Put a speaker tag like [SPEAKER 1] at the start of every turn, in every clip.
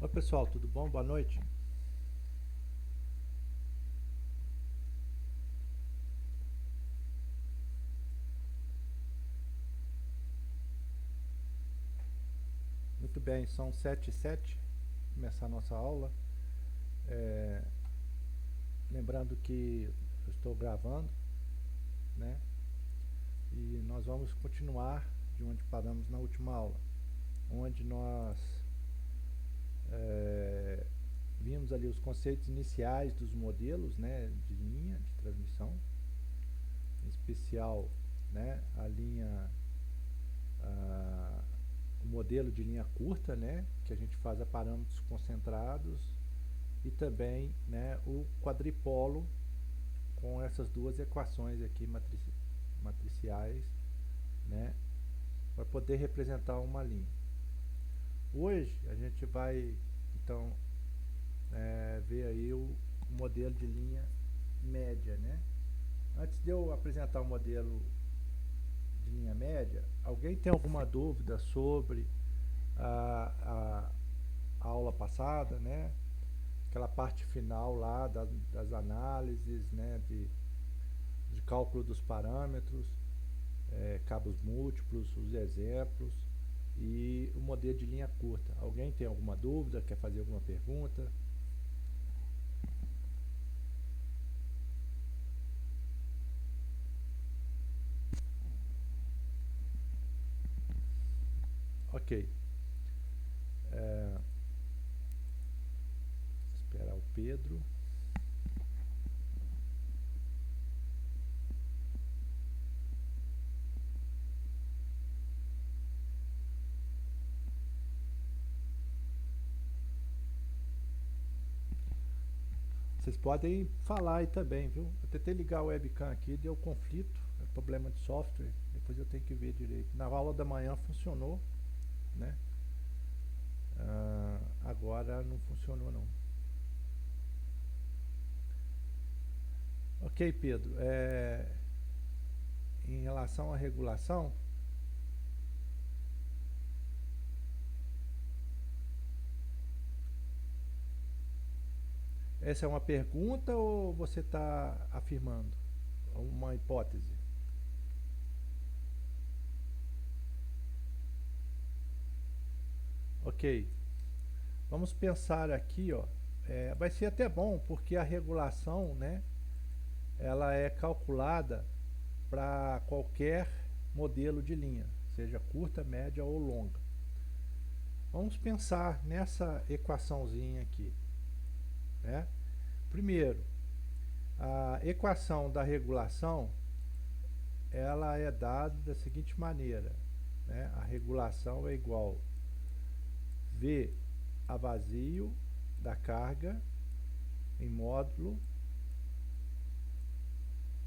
[SPEAKER 1] Oi pessoal, tudo bom? Boa noite. Muito bem, são 7h07, começar a nossa aula. É, lembrando que eu estou gravando, né? E nós vamos continuar de onde paramos na última aula, onde nós é, vimos ali os conceitos iniciais dos modelos, né, de linha de transmissão, em especial, né, a, o modelo de linha curta, né, que a gente faz a parâmetros concentrados, e também, né, o quadripolo com essas duas equações aqui matriciais, né, para poder representar uma linha. Hoje a gente vai então ver aí o modelo de linha média, né? Antes de eu apresentar o modelo de linha média, alguém tem alguma dúvida sobre a aula passada, né? Aquela parte final lá das análises, né? De cálculo dos parâmetros, cabos múltiplos, os exemplos e o modelo de linha curta. Alguém tem alguma dúvida? Quer fazer alguma pergunta? Ok. É, esperar o Pedro. Vocês podem falar aí também, viu? Eu tentei ligar o webcam aqui, deu conflito, é problema de software, depois eu tenho que ver direito. Na aula da manhã funcionou, né? Agora não funcionou não. Ok, Pedro. Em relação à regulação, essa é uma pergunta ou você está afirmando uma hipótese? Ok. Vamos pensar aqui, ó. Vai ser até bom porque a regulação, né, ela é calculada para qualquer modelo de linha, seja curta, média ou longa. Vamos pensar nessa equaçãozinha aqui, né? Primeiro, a equação da regulação, ela é dada da seguinte maneira, né? A regulação é igual V a vazio da carga em módulo,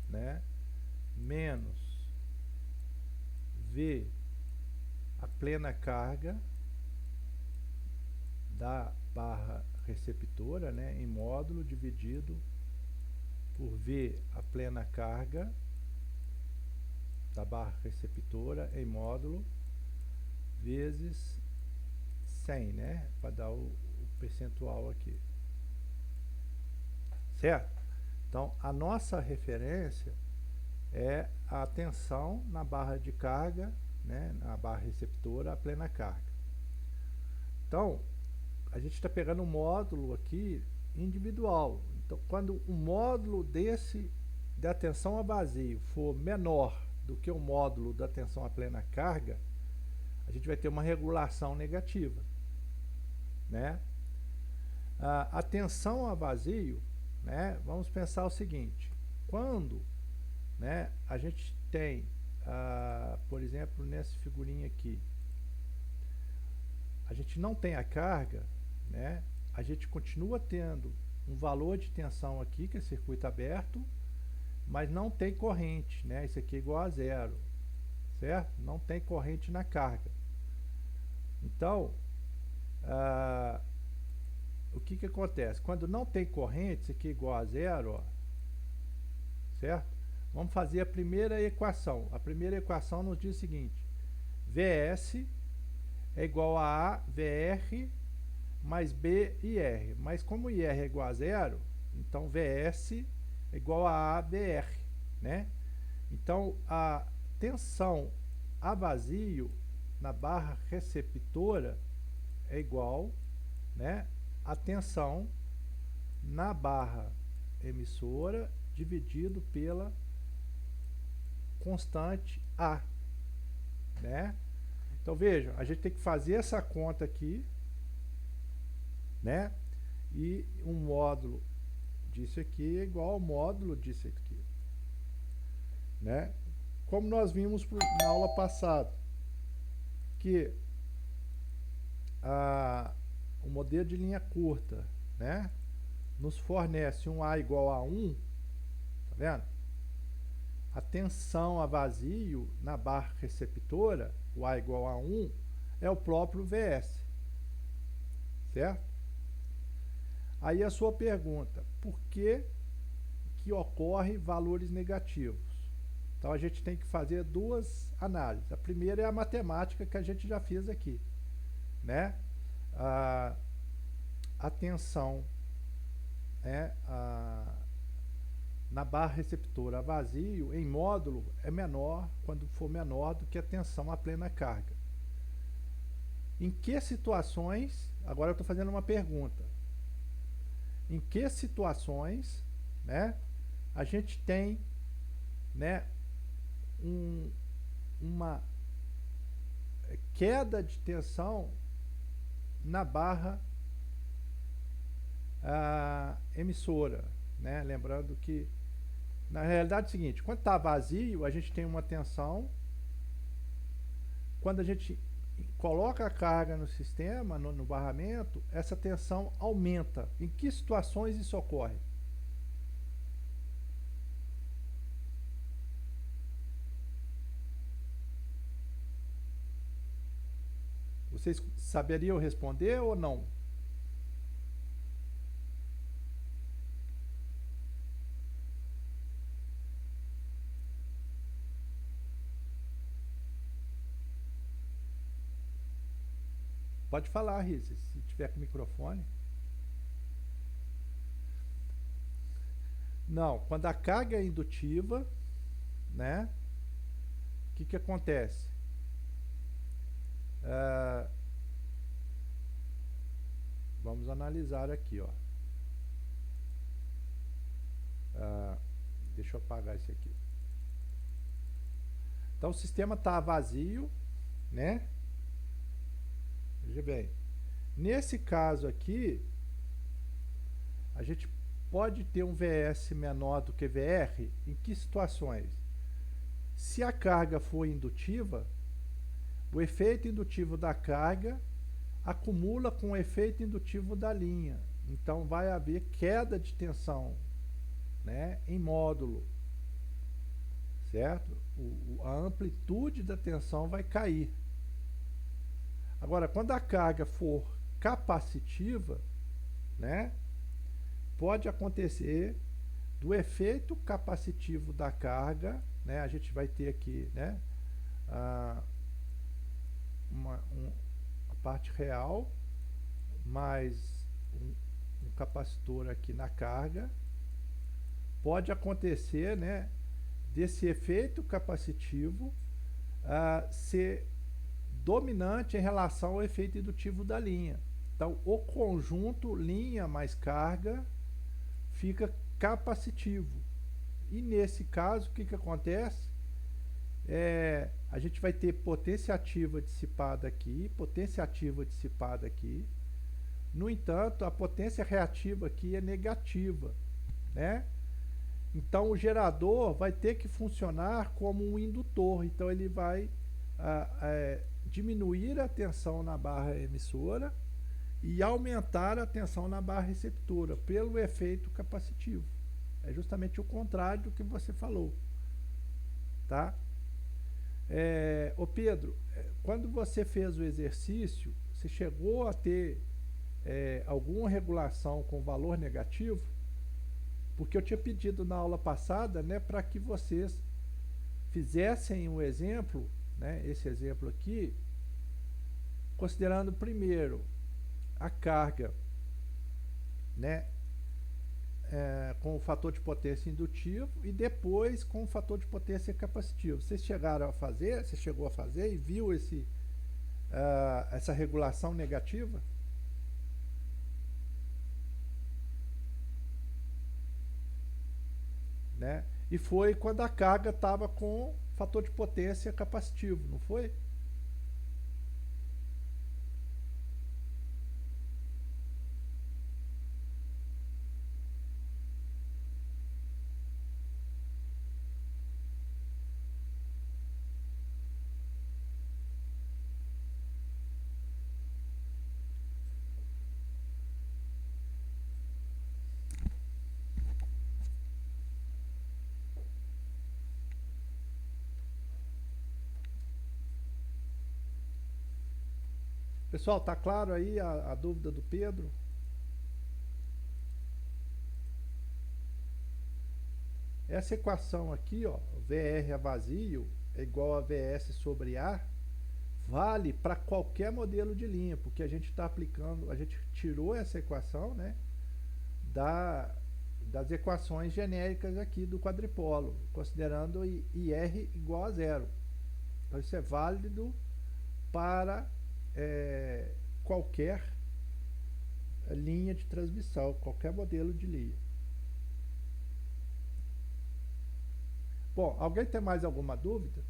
[SPEAKER 1] né? Menos V a plena carga da barra receptora, né, em módulo dividido por V a plena carga da barra receptora em módulo vezes 100, né, para dar o percentual aqui, certo? Então a nossa referência é a tensão na barra de carga, né, na barra receptora a plena carga. Então a gente está pegando um módulo aqui individual. Então, quando o módulo da tensão a vazio for menor do que o módulo da tensão a plena carga, a gente vai ter uma regulação negativa, né? A tensão a vazio, né? Vamos pensar o seguinte: quando, né, a gente tem, por exemplo, nessa figurinha aqui, a gente não tem a carga, né? A gente continua tendo um valor de tensão aqui, que é circuito aberto, mas não tem corrente, né? Isso aqui é igual a zero, certo? Não tem corrente na carga. Então, o que que acontece? Quando não tem corrente, isso aqui é igual a zero, ó, certo? Vamos fazer a primeira equação. A primeira equação nos diz o seguinte: Vs é igual a VR mais B e R. Mas como IR é igual a zero, então VS é igual a ABR, né? Então, a tensão a vazio na barra receptora é igual, né, a tensão na barra emissora dividido pela constante A, né? Então vejam, a gente tem que fazer essa conta aqui, né? E um módulo disso aqui é igual ao módulo disso aqui, né? Como nós vimos na aula passada, que o modelo de linha curta, né, nos fornece um A igual a 1, tá vendo? A tensão a vazio na barra receptora, o A igual a 1, é o próprio VS, certo? Aí a sua pergunta, por que ocorre valores negativos? Então a gente tem que fazer duas análises. A primeira é a matemática que a gente já fez aqui, né? A tensão, né, na barra receptora a vazio em módulo é menor quando for menor do que a tensão a plena carga. Em que situações, agora eu estou fazendo uma pergunta, em que situações, né, a gente tem, né, uma queda de tensão na barra emissora, né? Lembrando que na realidade é o seguinte, quando está vazio a gente tem uma tensão, quando a gente coloca a carga no sistema, no barramento, essa tensão aumenta. Em que situações isso ocorre? Vocês saberiam responder ou não? Pode falar, Riz, se tiver com o microfone. Não, quando a carga é indutiva, né? O que acontece? Vamos analisar aqui, ó. Deixa eu apagar esse aqui. Então o sistema está vazio, né? Veja bem, nesse caso aqui, a gente pode ter um VS menor do que VR. Em que situações? Se a carga for indutiva, o efeito indutivo da carga acumula com o efeito indutivo da linha. Então vai haver queda de tensão, né, em módulo, certo? A amplitude da tensão vai cair. Agora, quando a carga for capacitiva, né, pode acontecer do efeito capacitivo da carga, né, a gente vai ter aqui, né, a parte real mais um capacitor aqui na carga. Pode acontecer, né, desse efeito capacitivo ser dominante em relação ao efeito indutivo da linha. Então, o conjunto linha mais carga fica capacitivo. E nesse caso, o que acontece? A gente vai ter potência ativa dissipada aqui, potência ativa dissipada aqui. No entanto, a potência reativa aqui é negativa, né? Então, o gerador vai ter que funcionar como um indutor. Então, ele vai diminuir a tensão na barra emissora e aumentar a tensão na barra receptora pelo efeito capacitivo. É justamente o contrário do que você falou, tá? Ô Pedro, quando você fez o exercício, você chegou a ter alguma regulação com valor negativo? Porque eu tinha pedido na aula passada, né, para que vocês fizessem um exemplo, né, esse exemplo aqui, considerando primeiro a carga, né, com o fator de potência indutivo e depois com o fator de potência capacitivo. Vocês chegaram a fazer, você chegou a fazer e viu essa regulação negativa? Né? E foi quando a carga estava com fator de potência capacitivo, não foi? Pessoal, tá claro aí a dúvida do Pedro? Essa equação aqui, ó, VR a vazio é igual a VS sobre A, vale para qualquer modelo de linha, porque a gente está aplicando, a gente tirou essa equação, né, das equações genéricas aqui do quadripolo, considerando IR igual a zero. Então isso é válido para qualquer linha de transmissão, qualquer modelo de linha. Bom, alguém tem mais alguma dúvida?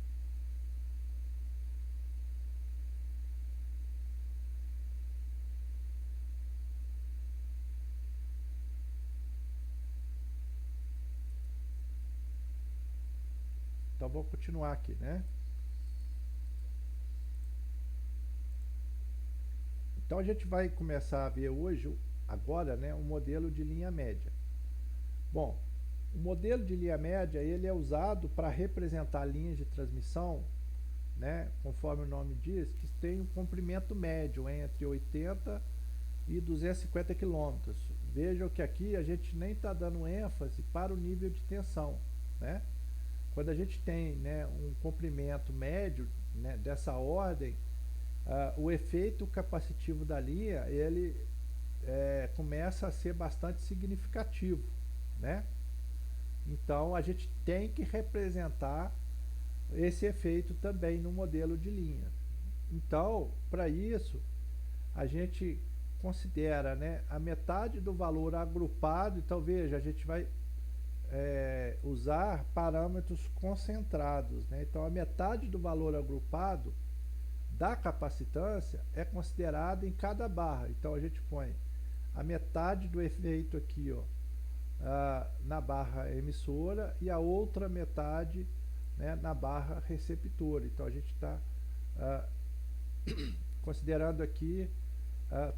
[SPEAKER 1] Então vou continuar aqui, né? Então a gente vai começar a ver hoje, agora, né, um modelo de linha média. Bom, o modelo de linha média ele é usado para representar linhas de transmissão, né, conforme o nome diz, que tem um comprimento médio entre 80 e 250 quilômetros. Vejam que aqui a gente nem está dando ênfase para o nível de tensão, né? Quando a gente tem, né, um comprimento médio, né, dessa ordem, o efeito capacitivo da linha ele começa a ser bastante significativo, né? Então a gente tem que representar esse efeito também no modelo de linha. Então, para isso, a gente considera, né, a metade do valor agrupado. Então veja, a gente vai usar parâmetros concentrados, né? Então a metade do valor agrupado da capacitância é considerada em cada barra. Então a gente põe a metade do efeito aqui, ó, na barra emissora e a outra metade, né, na barra receptora. Então a gente está considerando aqui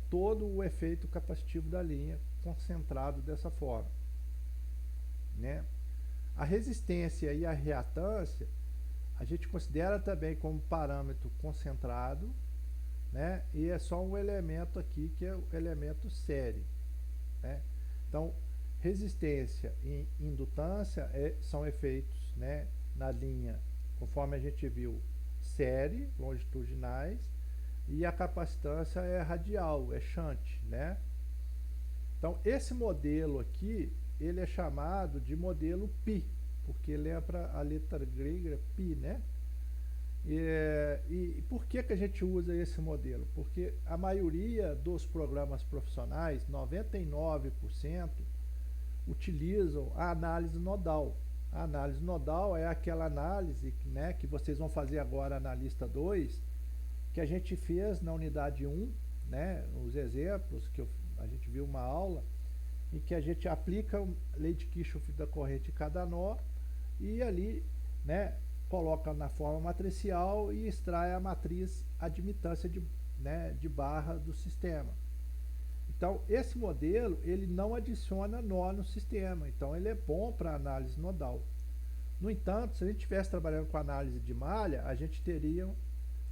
[SPEAKER 1] todo o efeito capacitivo da linha concentrado dessa forma, né? A resistência e a reatância a gente considera também como parâmetro concentrado, né? E é só um elemento aqui que é o elemento série, né? Então, resistência e indutância são efeitos, né, na linha, conforme a gente viu, série, longitudinais, e a capacitância é radial, é shunt, né? Então, esse modelo aqui, ele é chamado de modelo pi, porque lembra a letra grega pi, né? E por que a gente usa esse modelo? Porque a maioria dos programas profissionais, 99%, utilizam a análise nodal. A análise nodal é aquela análise, né, que vocês vão fazer agora na lista 2, que a gente fez na unidade 1, né, os exemplos que a gente viu uma aula, em que a gente aplica lei de Kirchhoff da corrente em cada nó e ali, né, coloca na forma matricial e extrai a matriz admitância de barra do sistema. Então, esse modelo ele não adiciona nó no sistema, então ele é bom para análise nodal. No entanto, se a gente estivesse trabalhando com análise de malha, a gente teria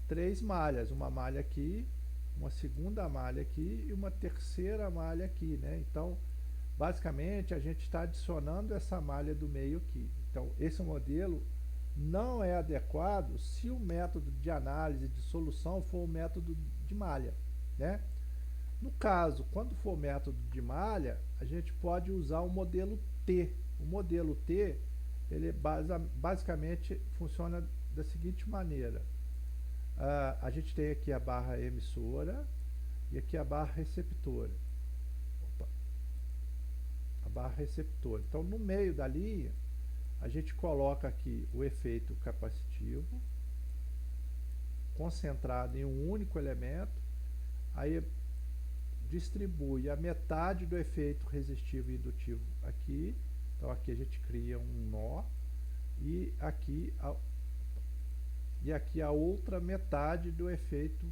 [SPEAKER 1] 3 malhas, uma malha aqui, uma segunda malha aqui e uma terceira malha aqui, né? Então, basicamente, a gente está adicionando essa malha do meio aqui. Então, esse modelo não é adequado se o método de análise de solução for o método de malha, né? No caso, quando for método de malha, a gente pode usar o modelo T. O modelo T, ele basicamente funciona da seguinte maneira. A gente tem aqui a barra emissora e aqui a barra receptora. Opa, a barra receptora. Então, no meio da linha, a gente coloca aqui o efeito capacitivo, concentrado em um único elemento, aí distribui a metade do efeito resistivo e indutivo aqui. Então aqui a gente cria um nó e aqui a outra metade do efeito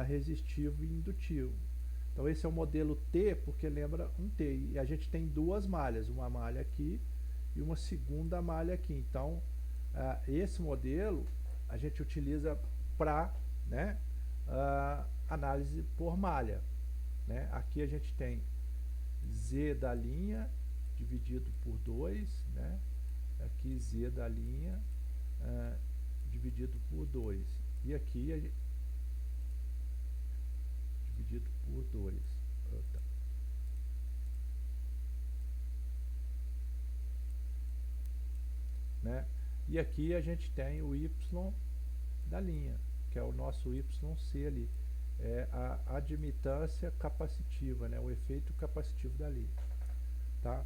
[SPEAKER 1] resistivo e indutivo. Então esse é o modelo T, porque lembra um T. E a gente tem duas malhas, uma malha aqui e uma segunda malha aqui. Então esse modelo a gente utiliza para, né, análise por malha. Né? Aqui a gente tem Z da linha dividido por 2, né? Aqui Z da linha dividido por 2. E aqui dividido por 2. Né? E aqui a gente tem o Y da linha, que é o nosso YC ali. É a admitância capacitiva, né? O efeito capacitivo da linha. Tá?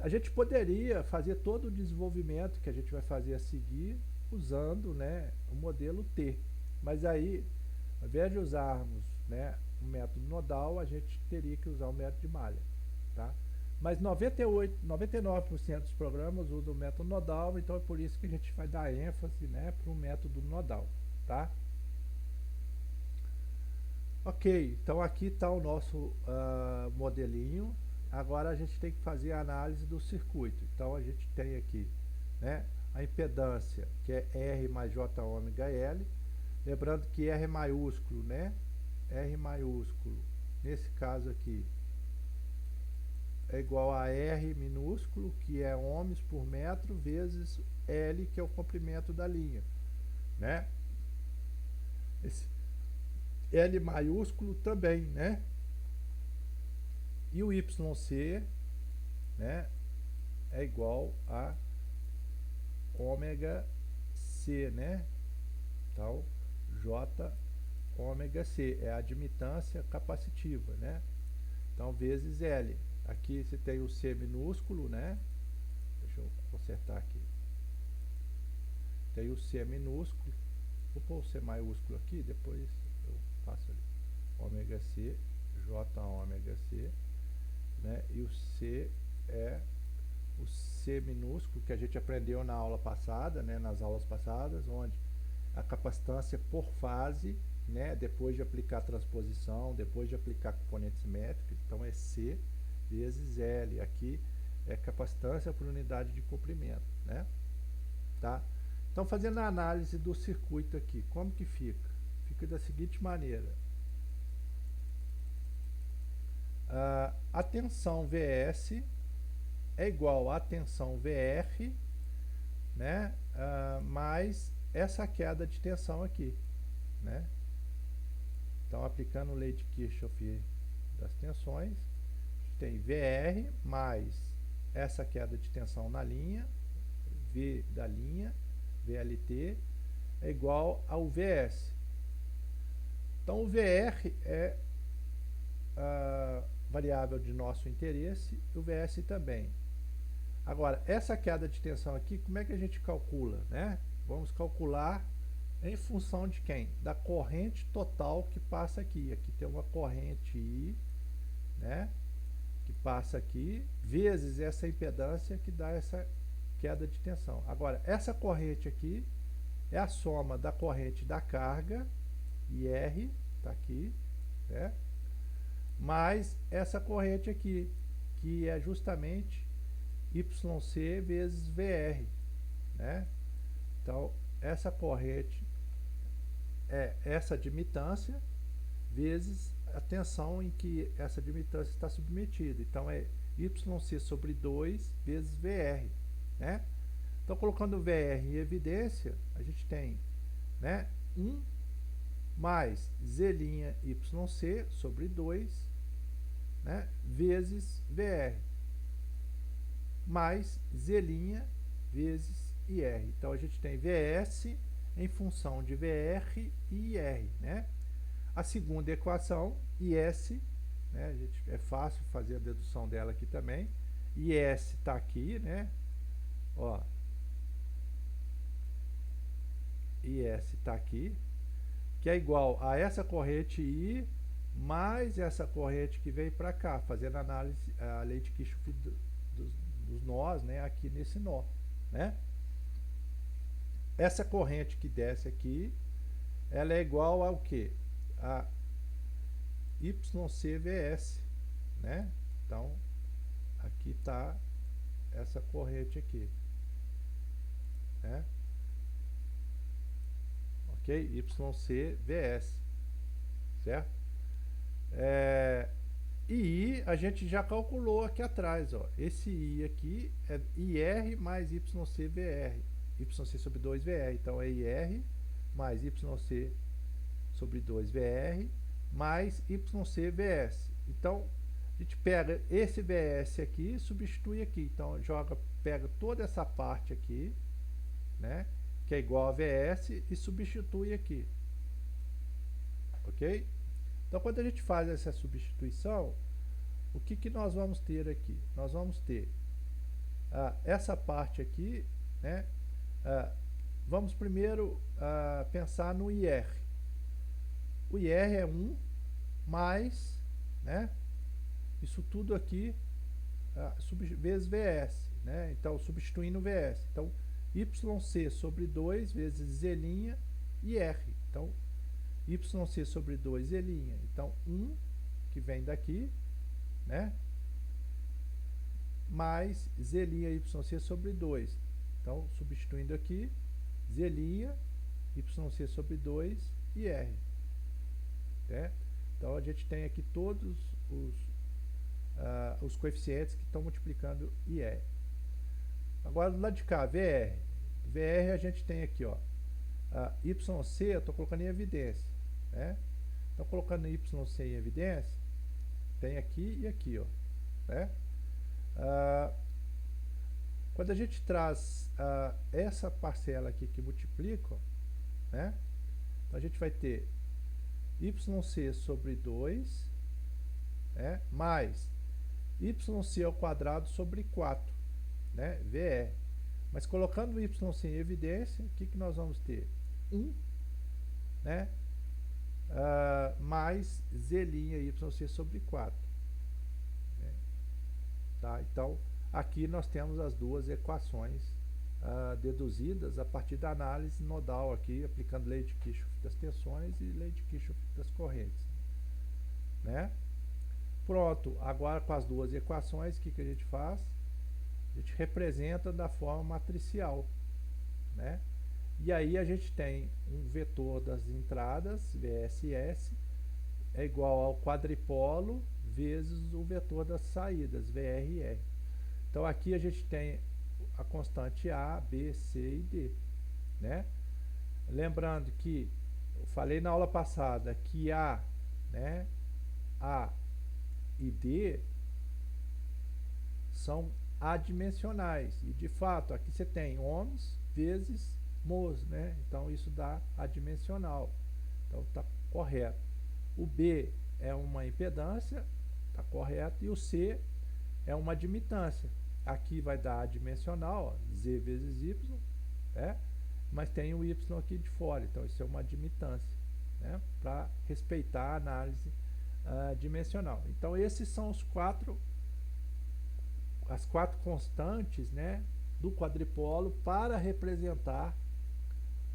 [SPEAKER 1] A gente poderia fazer todo o desenvolvimento que a gente vai fazer a seguir usando, né, o modelo T. Mas aí, ao invés de usarmos, né, o método nodal, a gente teria que usar o método de malha. Tá? Mas 99% dos programas usam o método nodal, então é por isso que a gente vai dar ênfase, né, para o método nodal. Tá? Ok, então aqui está o nosso modelinho. Agora a gente tem que fazer a análise do circuito. Então a gente tem aqui, né, a impedância, que é R mais J ômega L. Lembrando que R maiúsculo, né? R maiúsculo, nesse caso aqui, é igual a R minúsculo, que é ohms por metro, vezes L, que é o comprimento da linha, né? Esse L maiúsculo também, né? E o YC, né, é igual a ômega C, né? Então, J ômega C é a admitância capacitiva, né? Então, vezes L. Aqui você tem o C minúsculo, né? Deixa eu consertar aqui. Tem o C minúsculo. Vou pôr o C maiúsculo aqui, depois eu faço ali. Ômega C, J ômega C, né? E o C é o C minúsculo que a gente aprendeu na aula passada, né? Nas aulas passadas, onde a capacitância por fase, né? Depois de aplicar a transposição, depois de aplicar componentes métricos, então é C vezes L. Aqui é capacitância por unidade de comprimento, né? Tá? Então, fazendo a análise do circuito aqui, como que fica? Fica da seguinte maneira. A tensão VS é igual a tensão VR, né? Mais essa queda de tensão aqui, né? Então, aplicando a lei de Kirchhoff das tensões, a gente tem VR mais essa queda de tensão na linha, V da linha, VLT, é igual ao VS. Então, o VR é a variável de nosso interesse, e o VS também. Agora, essa queda de tensão aqui, como é que a gente calcula, né? Vamos calcular em função de quem? Da corrente total que passa aqui. Aqui tem uma corrente I, né, que passa aqui, vezes essa impedância que dá essa queda de tensão. Agora, essa corrente aqui é a soma da corrente da carga, IR, está aqui, né, mais essa corrente aqui, que é justamente YC vezes VR, né? Então, essa corrente é essa admitância vezes a tensão em que essa admitância está submetida. Então, é YC sobre 2 vezes VR, né? Então, colocando o VR em evidência, a gente tem, né, 1 mais Z' YC sobre 2, né, vezes VR, mais Z' vezes IR. Então, a gente tem VS em função de VR e IR, né? A segunda equação, IS, né, é fácil fazer a dedução dela aqui também. IS está aqui, né? Ó, IS está aqui, que é igual a essa corrente I mais essa corrente que veio para cá, fazendo análise, a lei de Kirchhoff dos nós, né, aqui nesse nó, né? Essa corrente que desce aqui, ela é igual ao que? A YCVS, né? Então, aqui está essa corrente aqui, né? Ok? YCVS, certo? I a gente já calculou aqui atrás, ó. Esse I aqui é IR mais YCVR, YC sobre 2VR. Então é IR mais YC sobre 2VR mais YCVS. Então a gente pega esse VS aqui e substitui aqui. Então pega toda essa parte aqui, né, que é igual a VS, e substitui aqui. Ok? Então, quando a gente faz essa substituição, o que nós vamos ter aqui? Nós vamos ter essa parte aqui, né? Vamos primeiro pensar no IR. O IR é 1 mais, né, isso tudo aqui vezes VS, né? Então, substituindo o VS. Então, YC sobre 2 vezes Z' e R. Então, YC sobre 2 Z'. Então, 1 que vem daqui, né? Mais Z' YC sobre 2. Então, substituindo aqui, Z' YC sobre 2 e R. Né? Então, a gente tem aqui todos os coeficientes que estão multiplicando IR. Agora, do lado de cá, VR. VR a gente tem aqui, ó, YC eu estou colocando em evidência, né? Então, colocando YC em evidência, tem aqui e aqui, ó, né? Quando a gente traz essa parcela aqui que multiplica, né? Então, a gente vai ter YC sobre 2, né, mais YC ao quadrado sobre 4, né, VR. Mas colocando o YC em evidência, o que nós vamos ter? 1, né, mais Z' YC sobre 4. Né? Tá? Então, aqui nós temos as duas equações deduzidas a partir da análise nodal aqui, aplicando lei de Kirchhoff das tensões e lei de Kirchhoff das correntes. Né? Pronto, agora com as duas equações, o que a gente faz? A gente representa da forma matricial, né? E aí a gente tem um vetor das entradas, VSS, é igual ao quadripolo vezes o vetor das saídas, VRR. Então aqui a gente tem a constante A, B, C e D, né? Lembrando que eu falei na aula passada que A, né, A e D são adimensionais, e de fato aqui você tem ohms vezes mos, né? Então isso dá adimensional, então está correto. O B é uma impedância, está correto, e o C é uma admitância. Aqui vai dar adimensional, ó, Z vezes Y, né? Mas tem o Y aqui de fora, então isso é uma admitância, né? Para respeitar a análise dimensional. Então esses são as quatro constantes, né, do quadripolo para representar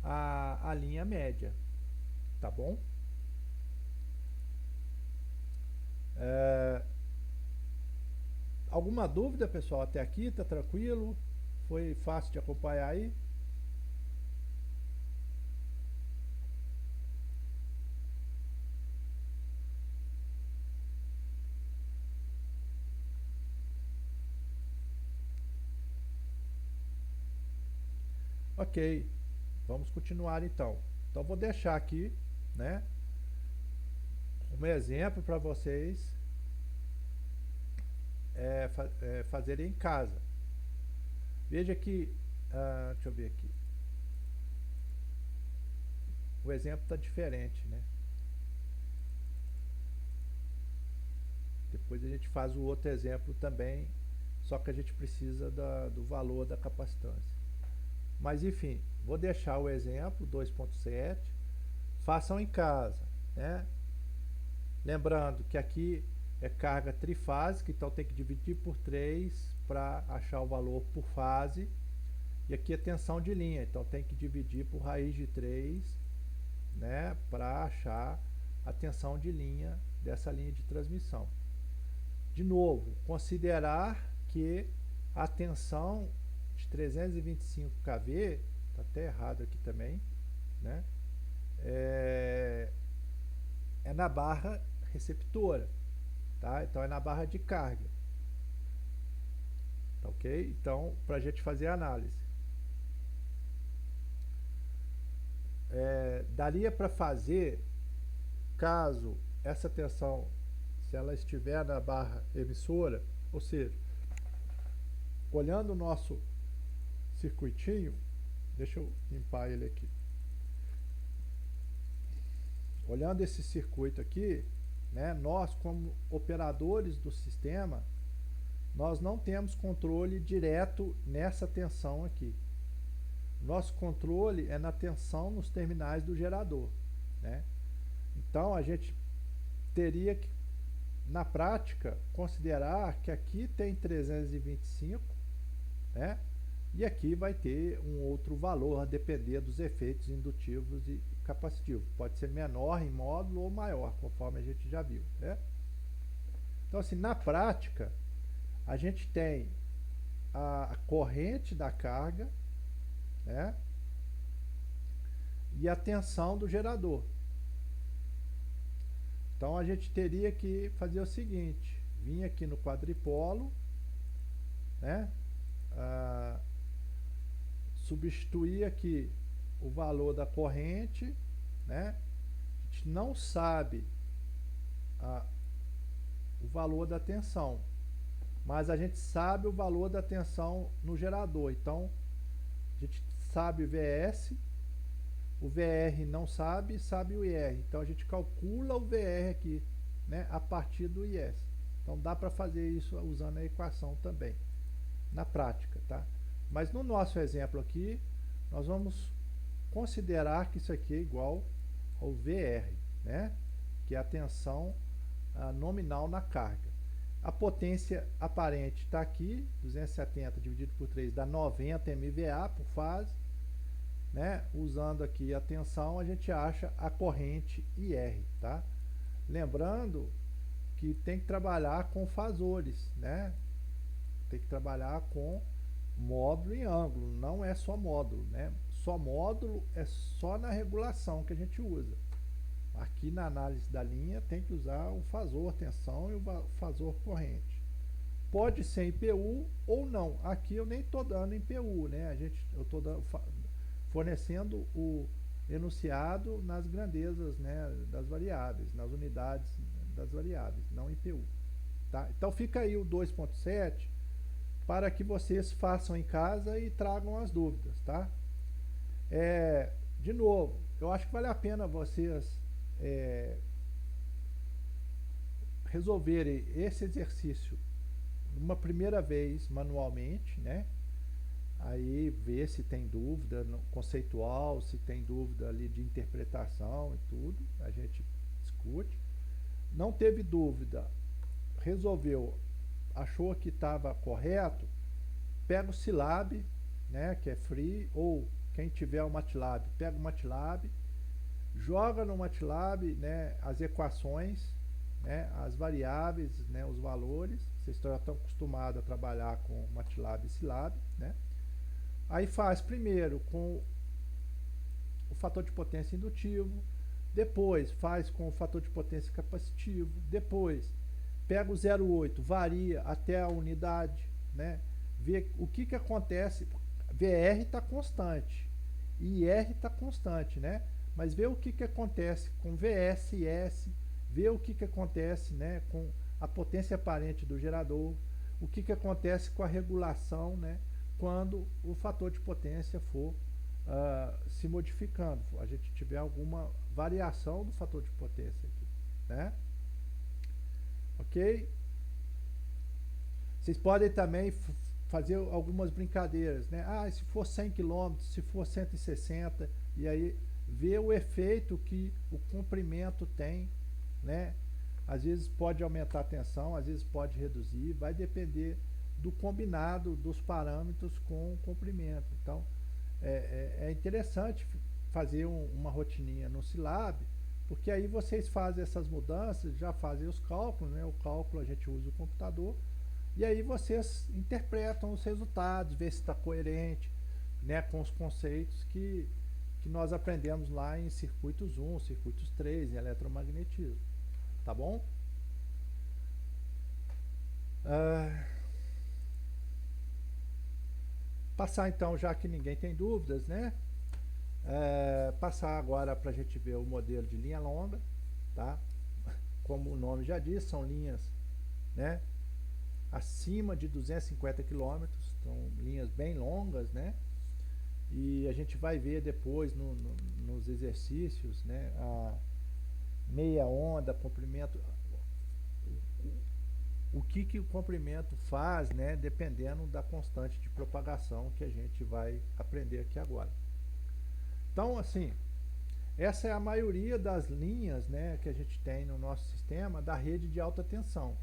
[SPEAKER 1] a linha média, tá bom? Alguma dúvida, pessoal, até aqui? Tá tranquilo? Foi fácil de acompanhar aí? Ok, vamos continuar então. Então vou deixar aqui, né, um exemplo para vocês fazerem em casa. Veja que, deixa eu ver aqui, o exemplo está diferente, né? Depois a gente faz o outro exemplo também, só que a gente precisa do valor da capacitância. Mas enfim, vou deixar o exemplo 2.7, façam em casa, né? Lembrando que aqui é carga trifásica, então tem que dividir por 3 para achar o valor por fase. E aqui é tensão de linha, então tem que dividir por raiz de 3, né, para achar a tensão de linha dessa linha de transmissão. De novo, considerar que a tensão de 325 kV, está até errado aqui também, né, é na barra receptora, tá? Então é na barra de carga, tá ok? Então, para a gente fazer a análise, daria para fazer, caso essa tensão, se ela estiver na barra emissora, ou seja, olhando o nosso circuitinho, deixa eu limpar ele aqui. Olhando esse circuito aqui, né, nós como operadores do sistema, nós não temos controle direto nessa tensão aqui. Nosso controle é na tensão nos terminais do gerador, né? Então a gente teria que, na prática, considerar que aqui tem 325, né? E aqui vai ter um outro valor a depender dos efeitos indutivos e capacitivos. Pode ser menor em módulo ou maior, conforme a gente já viu, né? Então, assim, na prática, a gente tem a corrente da carga, né, e a tensão do gerador. Então a gente teria que fazer o seguinte: vir aqui no quadripolo, né, substituir aqui o valor da corrente, né? A gente não sabe o valor da tensão, mas a gente sabe o valor da tensão no gerador. Então a gente sabe o VS, o VR não sabe, sabe o IR. Então a gente calcula o VR aqui, né, a partir do IS. Então dá para fazer isso usando a equação também, na prática, tá? Mas no nosso exemplo aqui, nós vamos considerar que isso aqui é igual ao VR, né, que é a tensão nominal na carga. A potência aparente está aqui, 270 dividido por 3 dá 90 MVA por fase, né? Usando aqui a tensão, a gente acha a corrente IR, tá? Lembrando que tem que trabalhar com fasores, né? Tem que trabalhar com módulo e ângulo, não é só módulo, né? Só módulo é só na regulação que a gente usa. Aqui na análise da linha tem que usar o fasor tensão e o fasor corrente. Pode ser em PU ou não. Aqui eu nem estou dando em PU, né? Eu estou fornecendo o enunciado nas grandezas, né, das variáveis, nas unidades das variáveis, não em PU. Tá? Então fica aí o 2.7 para que vocês façam em casa e tragam as dúvidas, tá? De novo, eu acho que vale a pena vocês resolverem esse exercício uma primeira vez manualmente, né? Aí ver se tem dúvida conceitual, se tem dúvida ali de interpretação e tudo, a gente discute. Não teve dúvida, resolveu, achou que estava correto, pega o Scilab, né, que é free, ou quem tiver o MATLAB, pega o MATLAB, joga no MATLAB, né, as equações, né, as variáveis, né, os valores. Vocês estão acostumados a trabalhar com MATLAB e Scilab, né? Aí faz primeiro com o fator de potência indutivo, depois faz com o fator de potência capacitivo, depois pega o 0,8, varia até a unidade, né? Vê o que acontece. VR está constante, IR está constante, né? Mas vê o que acontece com VS, IS ver o que acontece, né, com a potência aparente do gerador, o que acontece com a regulação, né, quando o fator de potência for se modificando, a gente tiver alguma variação do fator de potência aqui, né? Ok? Vocês podem também fazer algumas brincadeiras, né? Ah, se for 100 km, se for 160, e aí ver o efeito que o comprimento tem, né? Às vezes pode aumentar a tensão, às vezes pode reduzir, vai depender do combinado dos parâmetros com o comprimento. Então, é interessante fazer uma rotininha no Scilab, porque aí vocês fazem essas mudanças, já fazem os cálculos, né? O cálculo a gente usa o computador, e aí vocês interpretam os resultados, vê se está coerente, né, com os conceitos que nós aprendemos lá em circuitos 1, circuitos 3, em eletromagnetismo. Tá bom? Passar então, já que ninguém tem dúvidas, né? Passar agora para a gente ver o modelo de linha longa, tá? Como o nome já diz, são linhas, né, acima de 250 quilômetros, são linhas bem longas, né? E a gente vai ver depois nos exercícios, né, a meia onda, comprimento, o que o comprimento faz, né, dependendo da constante de propagação que a gente vai aprender aqui agora. Então, assim, essa é a maioria das linhas, né, que a gente tem no nosso sistema da rede de alta tensão.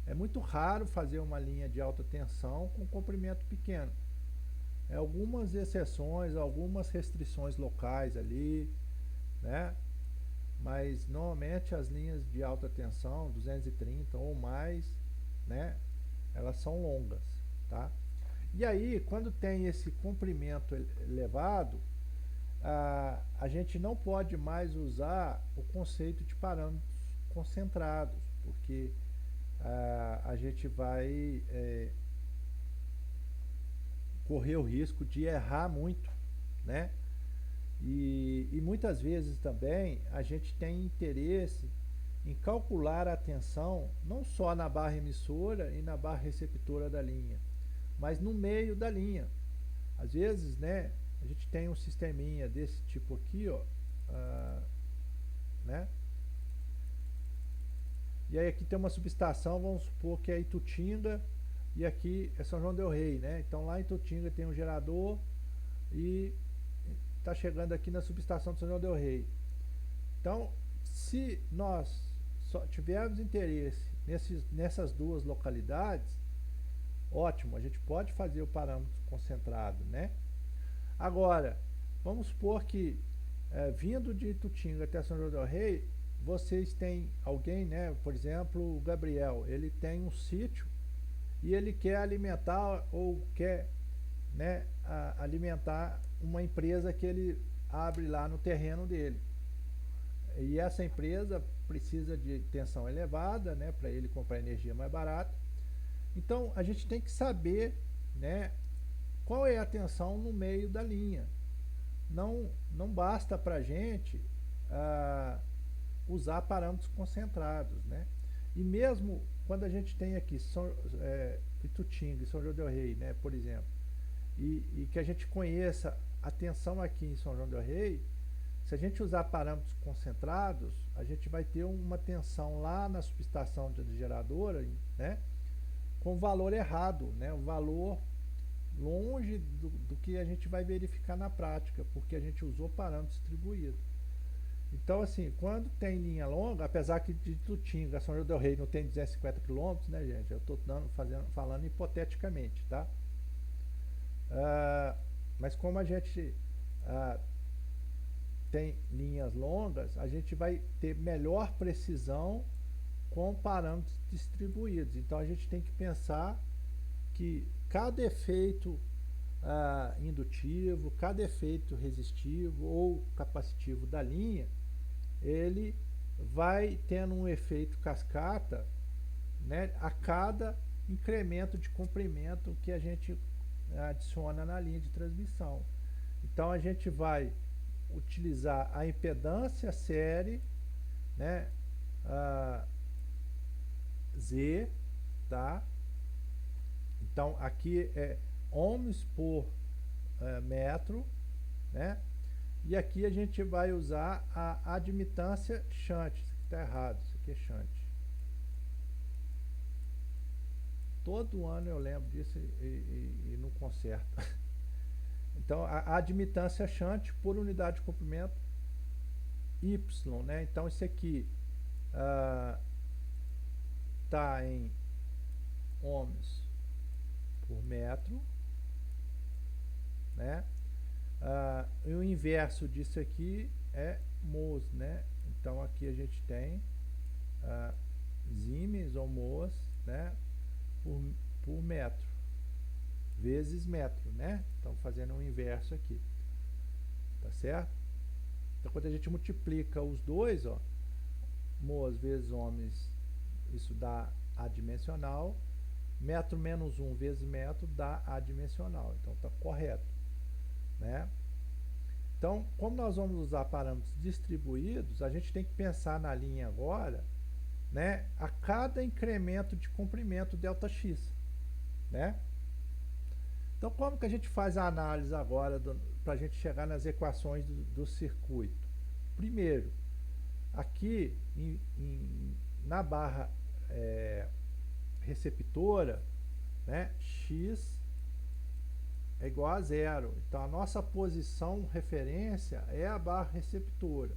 [SPEAKER 1] É muito raro fazer uma linha de alta tensão com comprimento pequeno. Algumas exceções, algumas restrições locais ali, né? Mas normalmente as linhas de alta tensão, 230 ou mais, né, elas são longas, tá? E aí, quando tem esse comprimento elevado, a gente não pode mais usar o conceito de parâmetros concentrados, porque a gente vai correr o risco de errar muito, né? E muitas vezes também a gente tem interesse em calcular a tensão não só na barra emissora e na barra receptora da linha, mas no meio da linha. Às vezes, né, a gente tem um sisteminha desse tipo aqui, ó, né? E aí aqui tem uma subestação, vamos supor que é Itutinga, e aqui é São João del Rei, né? Então lá em Itutinga tem um gerador e está chegando aqui na subestação de São João del Rei. Então, se nós só tivermos interesse nessas duas localidades, ótimo, a gente pode fazer o parâmetro concentrado, né? Agora, vamos supor que vindo de Itutinga até São João del Rei, vocês têm alguém, né? Por exemplo, o Gabriel, ele tem um sítio e ele quer alimentar ou quer, né, alimentar uma empresa que ele abre lá no terreno dele. E essa empresa precisa de tensão elevada, né, para ele comprar energia mais barata. Então a gente tem que saber, né, qual é a tensão no meio da linha. Não basta para a gente usar parâmetros concentrados, né? E mesmo quando a gente tem aqui Itutinga e São João del Rei, né, por exemplo, e que a gente conheça a tensão aqui em São João del Rei, se a gente usar parâmetros concentrados, a gente vai ter uma tensão lá na subestação de geradora, né, com valor errado, né, um valor longe do que a gente vai verificar na prática, porque a gente usou parâmetro distribuído. Então, assim, quando tem linha longa, apesar que de Itutinga, São João del Rei não tem 250 km, né, gente? Eu estou falando hipoteticamente, tá? Mas como a gente tem linhas longas, a gente vai ter melhor precisão com parâmetros distribuídos. Então a gente tem que pensar que cada efeito indutivo, cada efeito resistivo ou capacitivo da linha, ele vai tendo um efeito cascata, né, a cada incremento de comprimento que a gente adiciona na linha de transmissão. Então a gente vai utilizar a impedância série, né, Z, tá? Então aqui é ohms por metro, né? E aqui a gente vai usar a admitância shunt. Isso aqui está errado, isso aqui é shunt. Todo ano eu lembro disso e não conserto. Então a admitância shunt por unidade de comprimento Y, né? Então isso aqui está em ohms por metro, né? E o inverso disso aqui é mos, né? Então aqui a gente tem siemens ou mos, né? Por metro vezes metro, né? Então fazendo o inverso aqui, tá certo? Então quando a gente multiplica os dois, ó, mos vezes ohms, isso dá adimensional, metro menos 1 vezes metro dá adimensional, então tá correto, né? Então, como nós vamos usar parâmetros distribuídos, a gente tem que pensar na linha agora, né, a cada incremento de comprimento ΔX, né? Então, como que a gente faz a análise agora para a gente chegar nas equações do circuito? Primeiro, aqui na barra receptora, né, X é igual a zero. Então, a nossa posição referência é a barra receptora.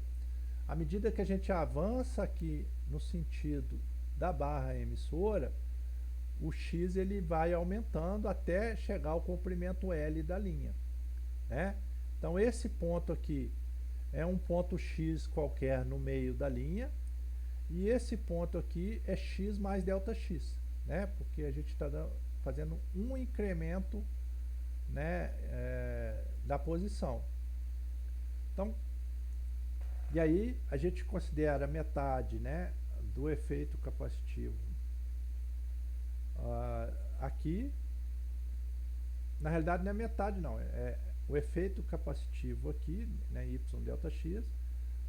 [SPEAKER 1] À medida que a gente avança aqui no sentido da barra emissora, o X ele vai aumentando até chegar ao comprimento L da linha, né? Então esse ponto aqui é um ponto X qualquer no meio da linha, e esse ponto aqui é X mais ΔX, né? Porque a gente está fazendo um incremento, né, da posição. Então, e aí a gente considera metade, né, do efeito capacitivo aqui. Na realidade não é metade não, é o efeito capacitivo aqui, né, Y ΔX,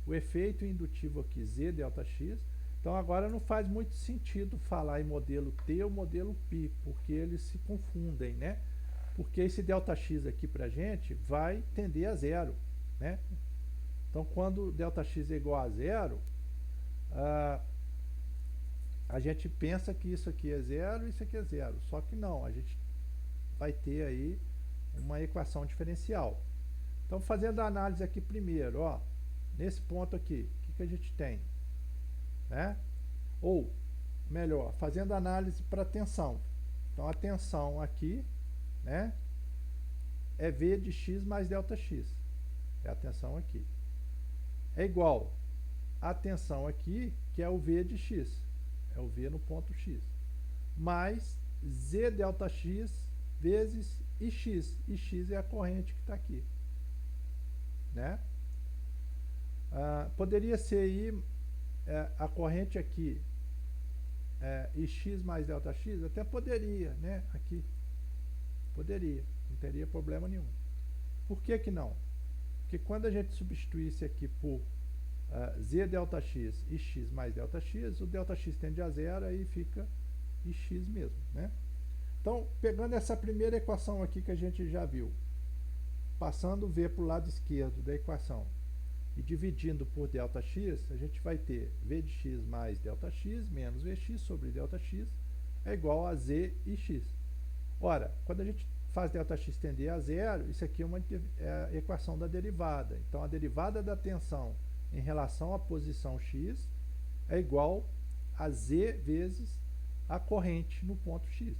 [SPEAKER 1] o efeito indutivo aqui, Z ΔX. Então agora não faz muito sentido falar em modelo T ou modelo π, porque eles se confundem, né? Porque esse ΔX aqui pra gente vai tender a zero, né? Então quando ΔX é igual a zero, a gente pensa que isso aqui é zero e isso aqui é zero, só que não, a gente vai ter aí uma equação diferencial. Então fazendo a análise aqui primeiro, ó, nesse ponto aqui, o que a gente tem? Né? Ou, melhor, fazendo a análise para tensão. Então a tensão aqui, né, é V de X mais ΔX, é a tensão aqui. É igual a tensão aqui, que é o V de X, é o V no ponto X, mais Z ΔX vezes IX. IX é a corrente que está aqui, né? Poderia ser aí a corrente aqui, IX mais ΔX, até poderia, né? Aqui, poderia, não teria problema nenhum. Por que que não? Porque quando a gente substituísse aqui por Z ΔX e X mais ΔX, o ΔX tende a zero, aí fica IX mesmo, né? Então, pegando essa primeira equação aqui que a gente já viu, passando o V para o lado esquerdo da equação e dividindo por ΔX, a gente vai ter V de X mais ΔX menos Vx sobre ΔX é igual a Z e X. Ora, quando a gente faz ΔX tender a zero, isso aqui é a equação da derivada. Então, a derivada da tensão em relação à posição X é igual a Z vezes a corrente no ponto X.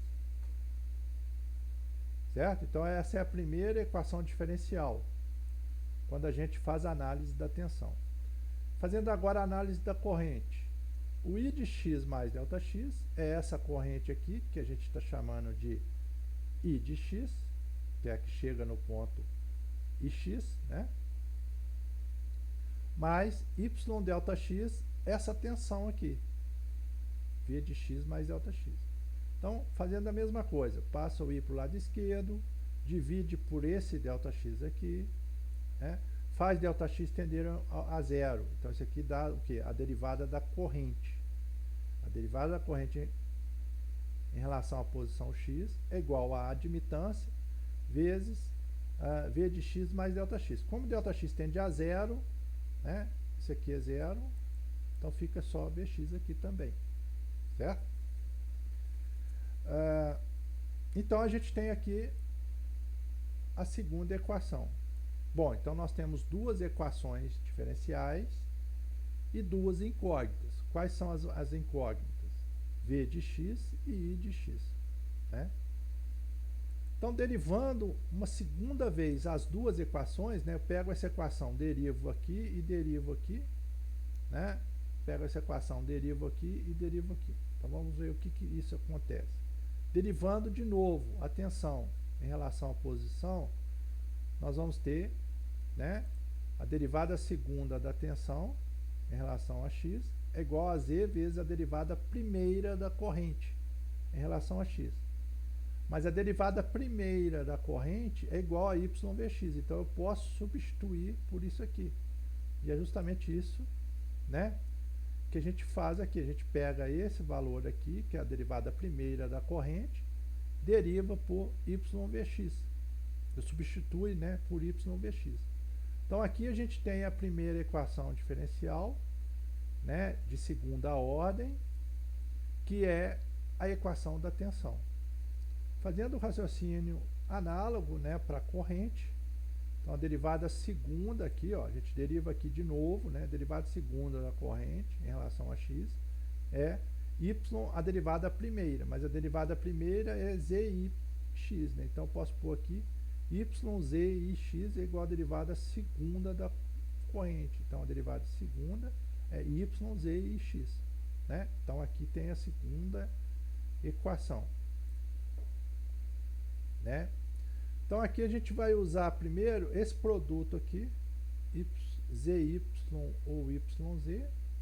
[SPEAKER 1] Certo? Então essa é a primeira equação diferencial, quando a gente faz a análise da tensão. Fazendo agora a análise da corrente. O I de X mais ΔX é essa corrente aqui, que a gente está chamando de I de X, que é a que chega no ponto IX, né? Mais Y ΔX, essa tensão aqui, V de X mais ΔX. Então, fazendo a mesma coisa, passa o I para o lado esquerdo, divide por esse ΔX aqui, né? faz ΔX tender a zero. Então isso aqui dá o quê? A derivada da corrente. A derivada da corrente em relação à posição x é igual a admitância vezes V de x mais ΔX. Como ΔX tende a zero, né? Isso aqui é zero, então fica só Vx aqui também, certo? Então a gente tem aqui a segunda equação. Bom, então nós temos duas equações diferenciais e duas incógnitas. Quais são as incógnitas? V de x e I de x, né? Então, derivando uma segunda vez as duas equações, né, eu pego essa equação, derivo aqui e derivo aqui, né? Pego essa equação, derivo aqui e derivo aqui. Então, vamos ver o que isso acontece. Derivando de novo, atenção, em relação à posição, nós vamos ter, né, a derivada segunda da tensão em relação a x é igual a z vezes a derivada primeira da corrente em relação a x. Mas a derivada primeira da corrente é igual a yvx, então eu posso substituir por isso aqui. E é justamente isso, né, que a gente faz aqui. A gente pega esse valor aqui, que é a derivada primeira da corrente, deriva por yvx. Eu substituo, né, por yvx. Então aqui a gente tem a primeira equação diferencial, né, de segunda ordem, que é a equação da tensão. Fazendo o raciocínio análogo, né, para a corrente, então a derivada segunda aqui, ó, a gente deriva aqui de novo, né, a derivada segunda da corrente em relação a x é y, a derivada primeira, mas a derivada primeira é zik, né, então eu posso pôr aqui yzix é igual à derivada segunda da corrente, então a derivada segunda é yzix, né, então aqui tem a segunda equação, né? Então aqui a gente vai usar primeiro esse produto aqui, zy ou yz,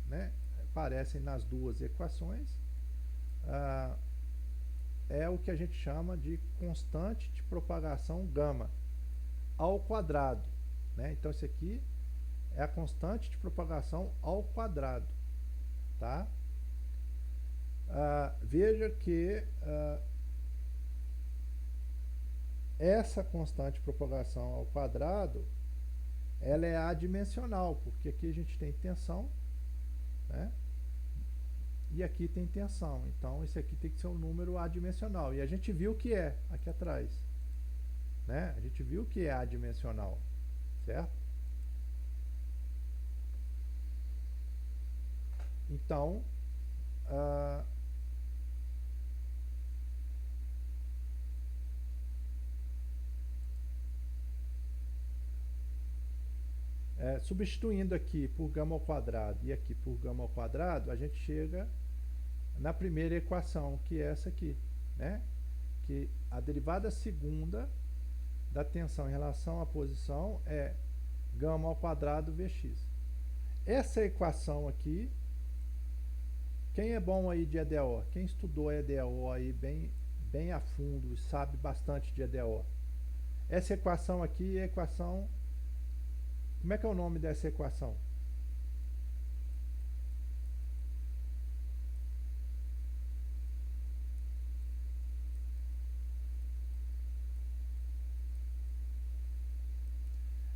[SPEAKER 1] né? Aparecem nas duas equações. É o que a gente chama de constante de propagação gama ao quadrado, né? Então isso aqui é a constante de propagação ao quadrado, tá? Veja que essa constante de propagação ao quadrado, ela é adimensional, porque aqui a gente tem tensão, né? E aqui tem tensão. Então, esse aqui tem que ser um número adimensional. E a gente viu que é aqui atrás, né? A gente viu que é adimensional, certo? Então, substituindo aqui por gama ao quadrado e aqui por gama ao quadrado, a gente chega na primeira equação, que é essa aqui, né? Que a derivada segunda da tensão em relação à posição é gama ao quadrado Vx. Essa equação aqui, quem é bom aí de EDO? Quem estudou EDO aí bem a fundo, sabe bastante de EDO? Essa equação aqui é a equação... Como é que é o nome dessa equação?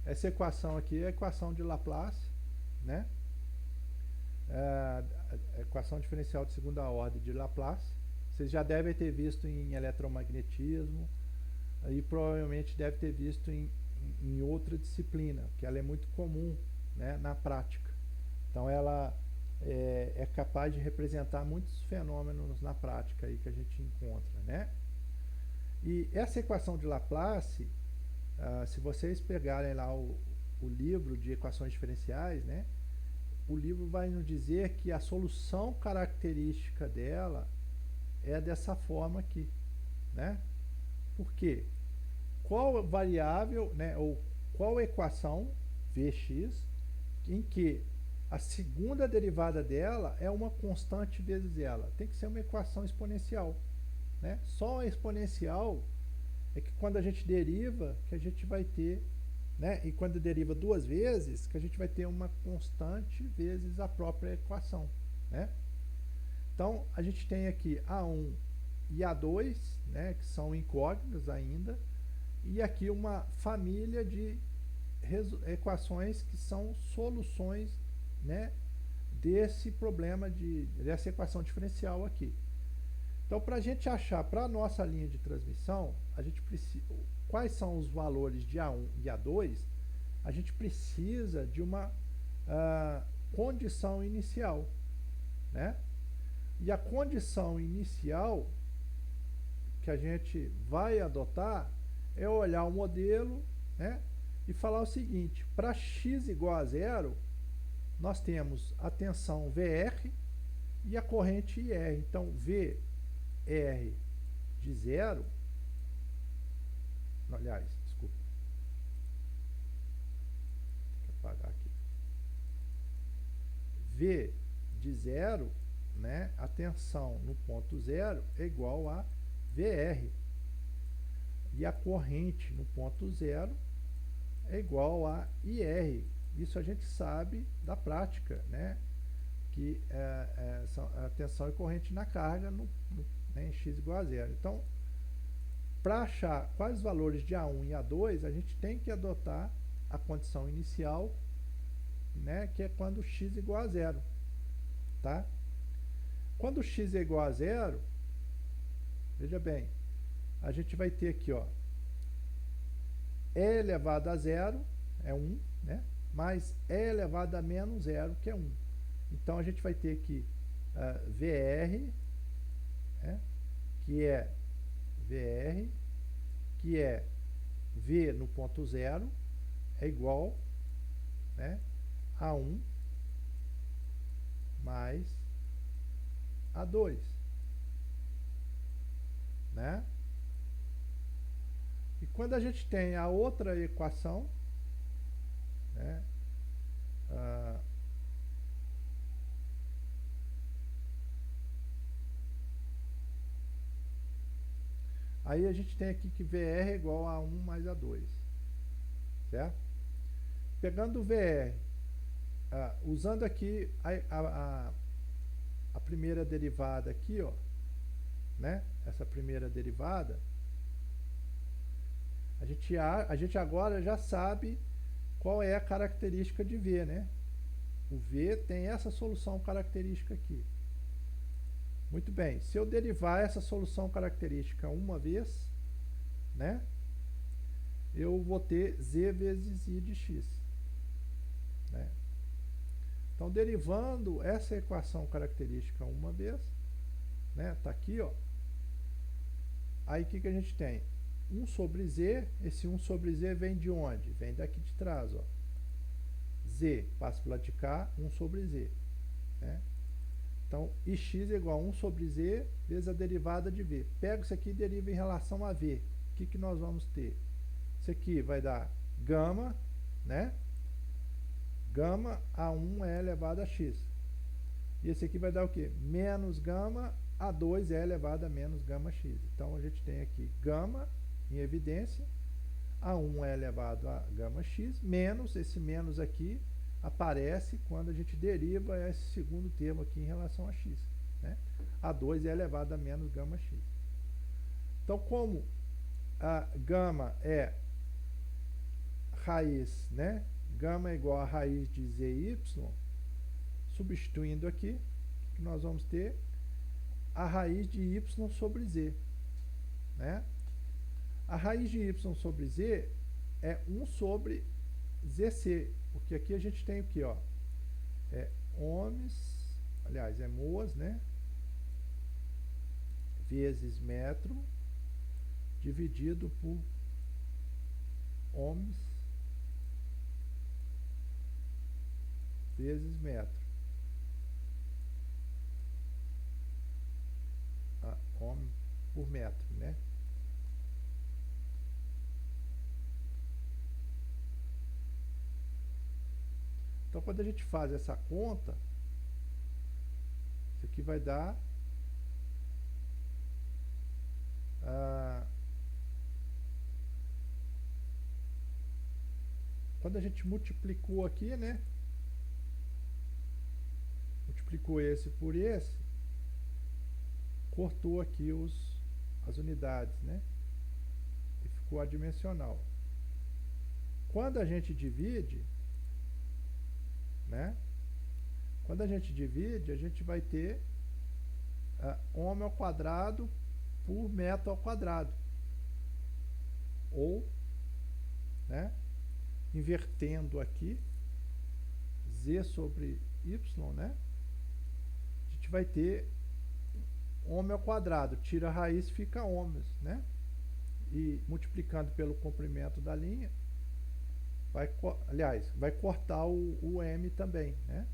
[SPEAKER 1] Essa equação aqui é a equação de Laplace, né? A equação diferencial de segunda ordem de Laplace. Vocês já devem ter visto em eletromagnetismo e provavelmente deve ter visto em outra disciplina, que ela é muito comum, né, na prática. Então ela é capaz de representar muitos fenômenos na prática aí que a gente encontra, né? E essa equação de Laplace, se vocês pegarem lá o livro de equações diferenciais, né, o livro vai nos dizer que a solução característica dela é dessa forma aqui, né? Por quê? Qual variável, né, ou qual equação Vx em que a segunda derivada dela é uma constante vezes ela? Tem que ser uma equação exponencial, né? Só a exponencial é que quando a gente deriva que a gente vai ter né? E quando deriva duas vezes, que a gente vai ter uma constante vezes a própria equação, né? Então, a gente tem aqui A1 e A2, né, que são incógnitas ainda, e aqui uma família de equações que são soluções, né, desse problema, dessa equação diferencial aqui. Então, para a gente achar para a nossa linha de transmissão, a gente precisa, quais são os valores de A1 e A2, a gente precisa de uma condição inicial, né? E a condição inicial que a gente vai adotar é olhar o modelo, né, e falar o seguinte: para x igual a zero, nós temos a tensão VR e a corrente IR. Então, VR de zero, aliás, desculpa, deixa eu apagar aqui. V de zero, né, a tensão no ponto zero é igual a VR. E a corrente no ponto zero é igual a IR. Isso a gente sabe da prática, né? Que a tensão e corrente na carga né, em x igual a zero. Então, para achar quais os valores de A1 e A2, a gente tem que adotar a condição inicial, né, que é quando x igual a zero. Tá? Quando x é igual a zero, veja bem, a gente vai ter aqui, ó, e elevado a zero é 1, né? Mais e elevado a menos zero, que é 1. Então, a gente vai ter aqui VR, né? que é VR, que é V no ponto zero, é igual, né, a 1 mais a 2, né? E quando a gente tem a outra equação, né, aí a gente tem aqui que VR é igual a 1 mais a 2, certo? Pegando o VR, usando aqui a primeira derivada aqui, ó, né? Essa primeira derivada, a gente agora já sabe qual é a característica de V, né? O V tem essa solução característica aqui. Muito bem, se eu derivar essa solução característica uma vez, né, eu vou ter Z vezes I de x. Né? Então, derivando essa equação característica uma vez, né, tá aqui, ó. Aí, o que a gente tem? 1 sobre Z, esse 1 sobre Z vem de onde? Vem daqui de trás, ó. Z passa para o lado de cá, 1 sobre Z. Né? Então, ix é igual a 1 sobre Z vezes a derivada de V. Pego isso aqui e derivo em relação a V. O que nós vamos ter? Isso aqui vai dar gama, né? Gama A1 é elevado a x. E esse aqui vai dar o quê? Menos gama A2 é elevado a menos gama x. Então, a gente tem aqui gama em evidência, A1 é elevado a gama x, menos, esse menos aqui aparece quando a gente deriva esse segundo termo aqui em relação a x. Né? A2 é elevado a menos gama x. Então, como a gama é raiz, né? Gama é igual a raiz de zy, substituindo aqui, que nós vamos ter a raiz de y sobre z. Né? A raiz de y sobre z é 1 sobre zc, porque aqui a gente tem o que, ó? É ohms, aliás, é moas, né? Vezes metro, dividido por ohms vezes metro. Ohm por metro, né? Então, quando a gente faz essa conta, isso aqui vai dar quando a gente multiplicou aqui, né? Multiplicou esse por esse, cortou aqui as unidades, né? E ficou adimensional. Quando a gente divide, né? Quando a gente divide, a gente vai ter ômega ao quadrado por metro ao quadrado. Ou, né? Invertendo aqui, z sobre y, né? A gente vai ter ômega ao quadrado. Tira a raiz, fica ômegas, né? E multiplicando pelo comprimento da linha, vai cortar o m também, né?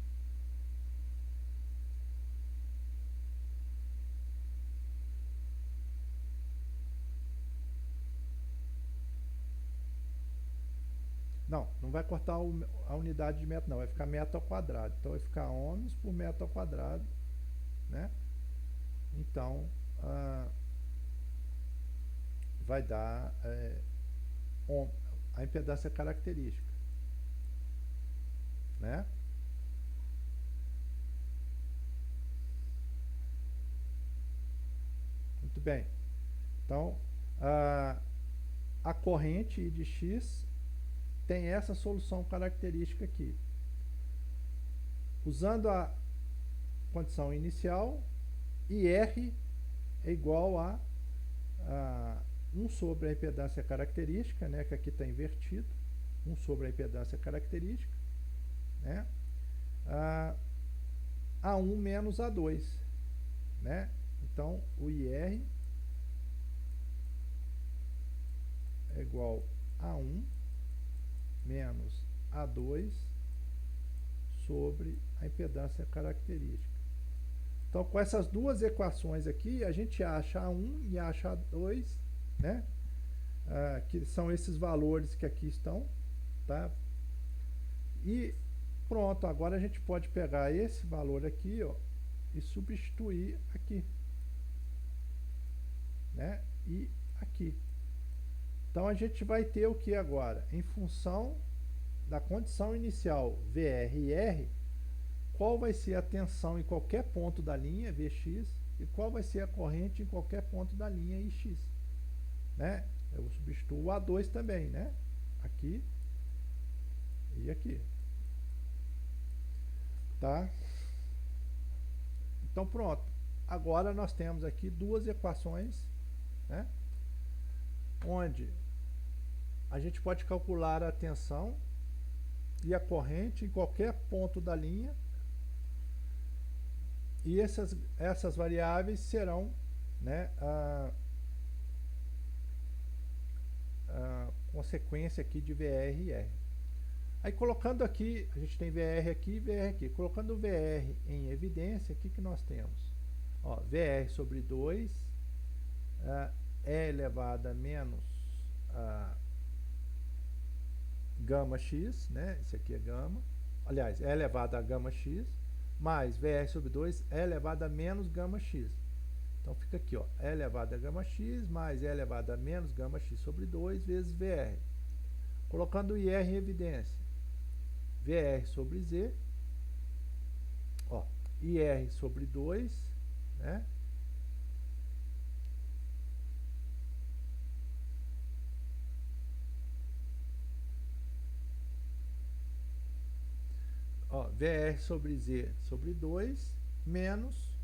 [SPEAKER 1] Não vai cortar a unidade de metro, não. Vai ficar metro ao quadrado. Então, vai ficar ohms por metro ao quadrado, né? Então, vai dar a impedância característica, né? Muito bem. Então, a corrente I de x tem essa solução característica aqui. Usando a condição inicial, IR é igual a 1 sobre a impedância característica, né, que aqui está invertido, 1 sobre a impedância característica, né, A1 menos A2, né? Então, o IR é igual a 1 menos A2 sobre a impedância característica. Então, com essas duas equações aqui, a gente acha A1 e acha A2, né? Que são esses valores que aqui estão, tá? E pronto, agora a gente pode pegar esse valor aqui, ó, e substituir aqui, né? E aqui. Então, a gente vai ter o que agora? Em função da condição inicial VR e R, qual vai ser a tensão em qualquer ponto da linha, Vx, e qual vai ser a corrente em qualquer ponto da linha, Ix, né? Eu substituo o A2 também, né? Aqui e aqui. Tá? Então, pronto. Agora nós temos aqui duas equações, né? Onde a gente pode calcular a tensão e a corrente em qualquer ponto da linha, e essas variáveis serão, né, a consequência aqui de VR e R. Aí colocando aqui, a gente tem VR aqui e VR aqui. Colocando o VR em evidência, o que nós temos? Ó, VR sobre 2 E elevado a menos gama x, né? Isso aqui é gama. Aliás, E elevado a gama x, mais VR sobre 2 E elevado a menos gama x. Então fica aqui, ó, E elevado a gama x mais E elevado a menos gama x sobre 2 vezes VR. Colocando o IR em evidência, VR sobre Z, ó, IR sobre 2, né? Ó, VR sobre Z sobre 2 menos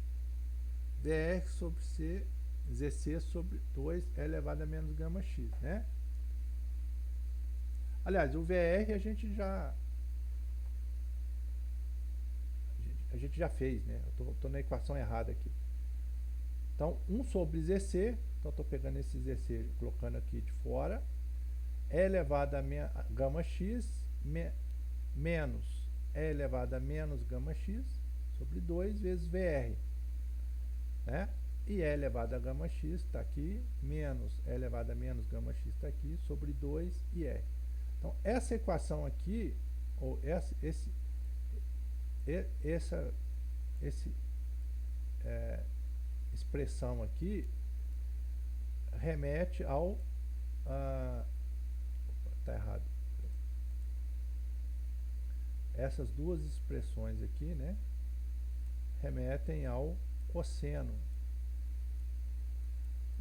[SPEAKER 1] VR sobre C, ZC sobre 2 elevado a menos gama x, né? Aliás, o VR a gente já fez, né? Eu tô na equação errada aqui. Então, 1 sobre ZC, então estou pegando esse ZC e colocando aqui de fora, E elevado a gama x menos E elevado a menos gama x sobre 2 vezes VR, né? E E elevado a gama x está aqui, menos E elevado a menos gama x está aqui, sobre 2 e R. Então, essa equação aqui, ou essa expressão aqui, remete ao... tá errado. essas duas expressões aqui, né, remetem ao cosseno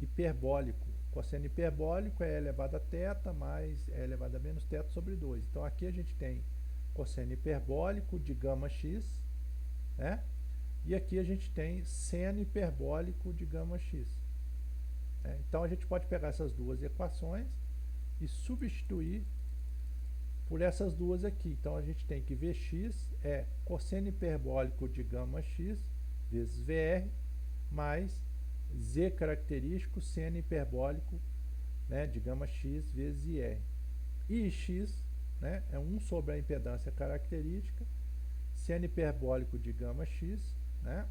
[SPEAKER 1] hiperbólico. Cosseno hiperbólico é elevado a θ mais é elevado a menos θ sobre 2. Então aqui a gente tem cosseno hiperbólico de gama x, né? E aqui a gente tem seno hiperbólico de gama x. Né? Então a gente pode pegar essas duas equações e substituir por essas duas aqui. Então a gente tem que Vx é cosseno hiperbólico de gama x vezes VR mais Z característico seno hiperbólico, né, de gama x vezes IR. E x, né, é 1 sobre a impedância característica, seno hiperbólico de gama x, né,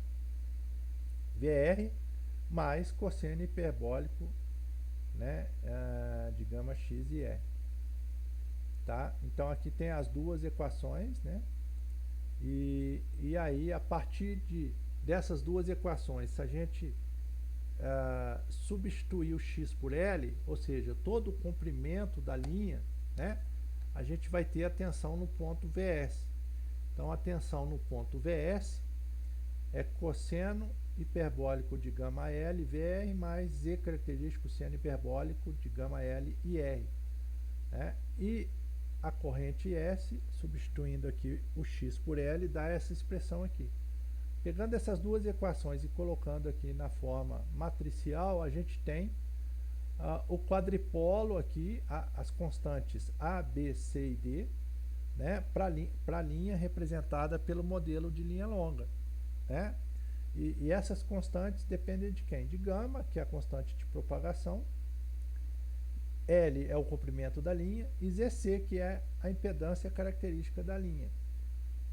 [SPEAKER 1] VR, mais cosseno hiperbólico, né, de gama x e R. Tá? Então aqui tem as duas equações, né? E aí, a partir dessas duas equações, se a gente substituir o x por L, ou seja, todo o comprimento da linha, né, a gente vai ter a tensão no ponto VS. Então a tensão no ponto VS é cosseno hiperbólico de gama L VR mais Z característico seno hiperbólico de gama L IR. Né? E a corrente S, substituindo aqui o x por L, dá essa expressão aqui. Pegando essas duas equações e colocando aqui na forma matricial, a gente tem o quadripolo aqui, as constantes A, B, C e D, né, para a linha representada pelo modelo de linha longa. Né? E essas constantes dependem de quem? De gama, que é a constante de propagação, L é o comprimento da linha, e ZC, que é a impedância característica da linha.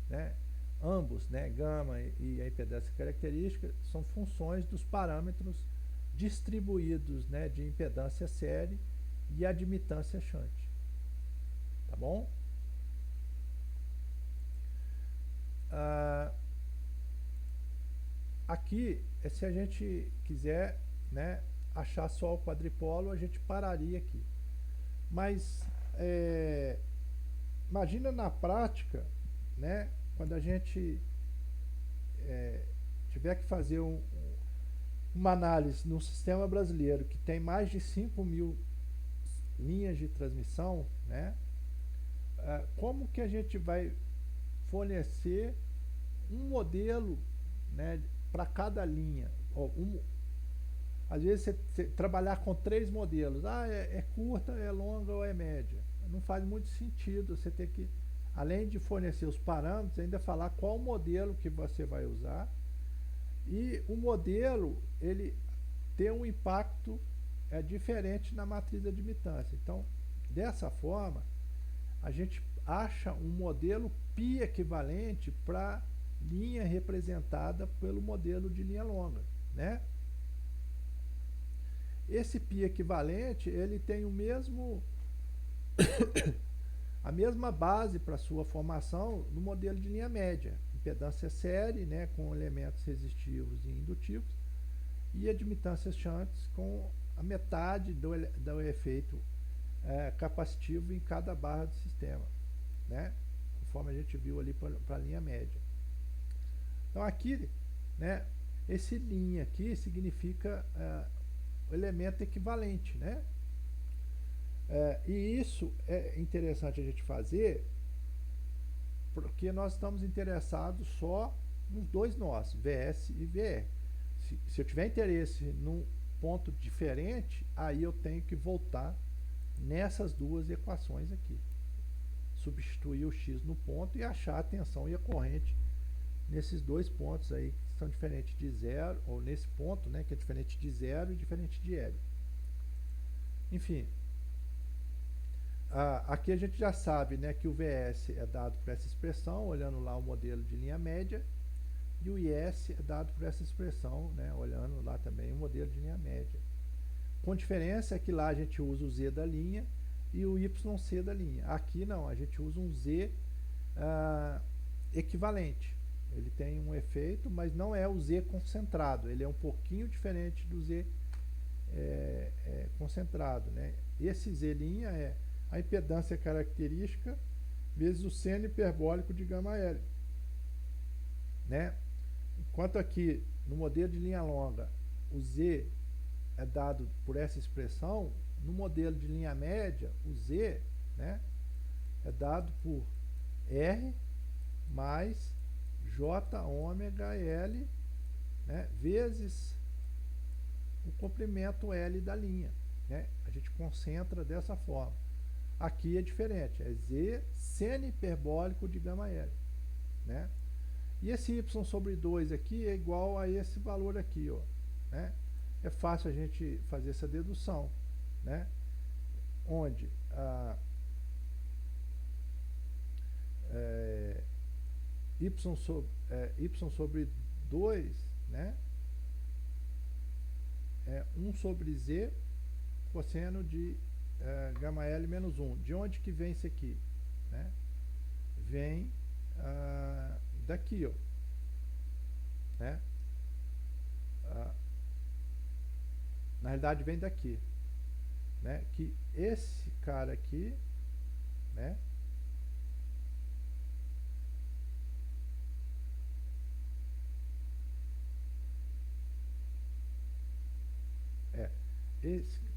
[SPEAKER 1] Né? Ambos, né, gama e a impedância característica, são funções dos parâmetros distribuídos, né, de impedância série e admitância shunt. Tá bom? Aqui, se a gente quiser, né, achar só o quadripolo, a gente pararia aqui. Mas imagina na prática, né, quando a gente tiver que fazer uma análise num sistema brasileiro que tem mais de 5.000 linhas de transmissão, né, como que a gente vai fornecer um modelo, né, para cada linha? Às vezes você trabalhar com 3 modelos, é curta, é longa ou é média. Não faz muito sentido você ter que, além de fornecer os parâmetros, ainda falar qual modelo que você vai usar. E o modelo, ele tem um impacto diferente na matriz de admitância. Então, dessa forma, a gente acha um modelo π equivalente para linha representada pelo modelo de linha longa, né? Esse π equivalente, ele tem o mesmo a mesma base para sua formação no modelo de linha média, impedância série, né, com elementos resistivos e indutivos, e admitâncias shunts com a metade do efeito capacitivo em cada barra do sistema, né, conforme a gente viu ali para a linha média. Então aqui, né, esse linha aqui significa o elemento equivalente, né? E isso é interessante a gente fazer porque nós estamos interessados só nos dois nós, VS e VR. Se eu tiver interesse num ponto diferente, aí eu tenho que voltar nessas duas equações aqui. Substituir o x no ponto e achar a tensão e a corrente nesses dois pontos aí que são diferentes de zero, ou nesse ponto, né, que é diferente de zero e diferente de L. Enfim, aqui a gente já sabe, né, que o VS é dado por essa expressão, olhando lá o modelo de linha média, e o IS é dado por essa expressão, né, olhando lá também o modelo de linha média. Com diferença é que lá a gente usa o Z da linha e o YC da linha. Aqui não, a gente usa um Z equivalente. Ele tem um efeito, mas não é o Z concentrado. Ele é um pouquinho diferente do Z concentrado, né? Esse Z' é a impedância característica vezes o seno hiperbólico de gama L, né? Enquanto aqui no modelo de linha longa o Z é dado por essa expressão, no modelo de linha média o Z, né, é dado por R mais J ômega L, né, vezes o comprimento L da linha, né? A gente concentra dessa forma. Aqui é diferente, é Z seno hiperbólico de gama L, né? E esse y sobre 2 aqui é igual a esse valor aqui, ó, né? É fácil a gente fazer essa dedução, né? Onde y sobre 2, né, é 1 sobre z cosseno de gama L menos 1. De onde que vem isso aqui? Né? Vem daqui, ó. Né? Na realidade vem daqui. Né? Que esse cara aqui, né,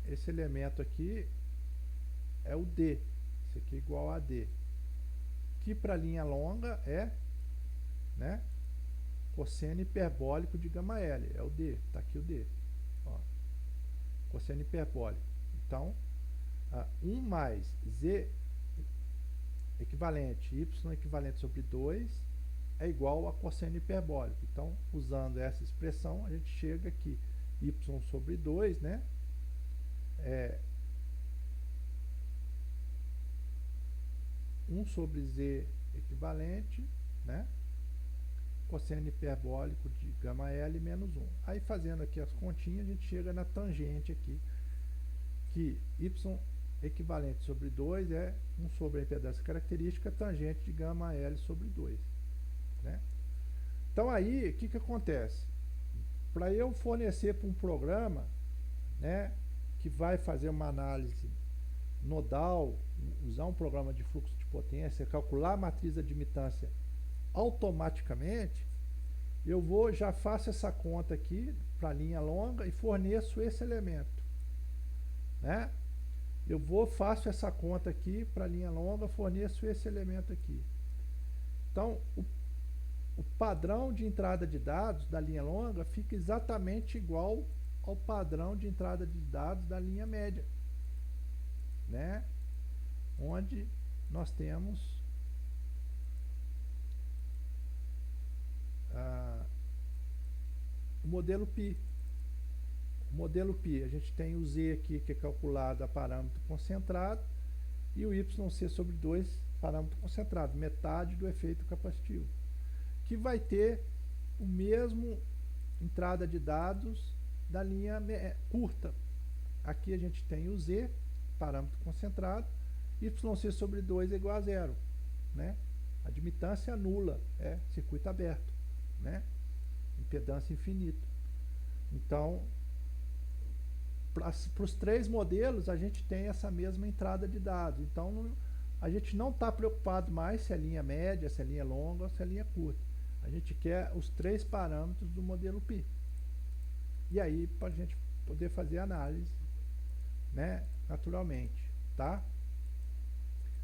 [SPEAKER 1] esse elemento aqui é o D. Isso aqui é igual a D. Que para linha longa é, né, cosseno hiperbólico de gama L. É o D. Está aqui o D. Ó. Cosseno hiperbólico. Então, 1 mais Z equivalente, Y equivalente sobre 2 é igual a cosseno hiperbólico. Então, usando essa expressão, a gente chega aqui. Y sobre 2, né? É 1 sobre Z equivalente, né? Cosseno hiperbólico de gama L menos 1. Aí, fazendo aqui as continhas, a gente chega na tangente aqui, que Y equivalente sobre 2 é 1 sobre a impedância característica tangente de gama L sobre 2. Né? Então, aí, o que acontece? Para eu fornecer para um programa, né, que vai fazer uma análise nodal, usar um programa de fluxo de potência, calcular a matriz de admitância automaticamente, eu já faço essa conta aqui para a linha longa e forneço esse elemento. Né? Faço essa conta aqui para a linha longa, forneço esse elemento aqui. Então, o padrão de entrada de dados da linha longa fica exatamente igual ao padrão de entrada de dados da linha média, né? Onde nós temos o modelo π. O modelo π, a gente tem o z aqui que é calculado a parâmetro concentrado e o yc sobre 2 parâmetro concentrado, metade do efeito capacitivo, que vai ter o mesmo entrada de dados da linha curta. Aqui a gente tem o z, parâmetro concentrado, yc sobre 2 é igual a zero, né? Admitância nula, é circuito aberto, né? Impedância infinita. Então, para os três modelos, a gente tem essa mesma entrada de dados. Então, a gente não está preocupado mais se é linha média, se é linha longa ou se é linha curta. A gente quer os três parâmetros do modelo π. E aí, para a gente poder fazer análise, né, naturalmente, tá?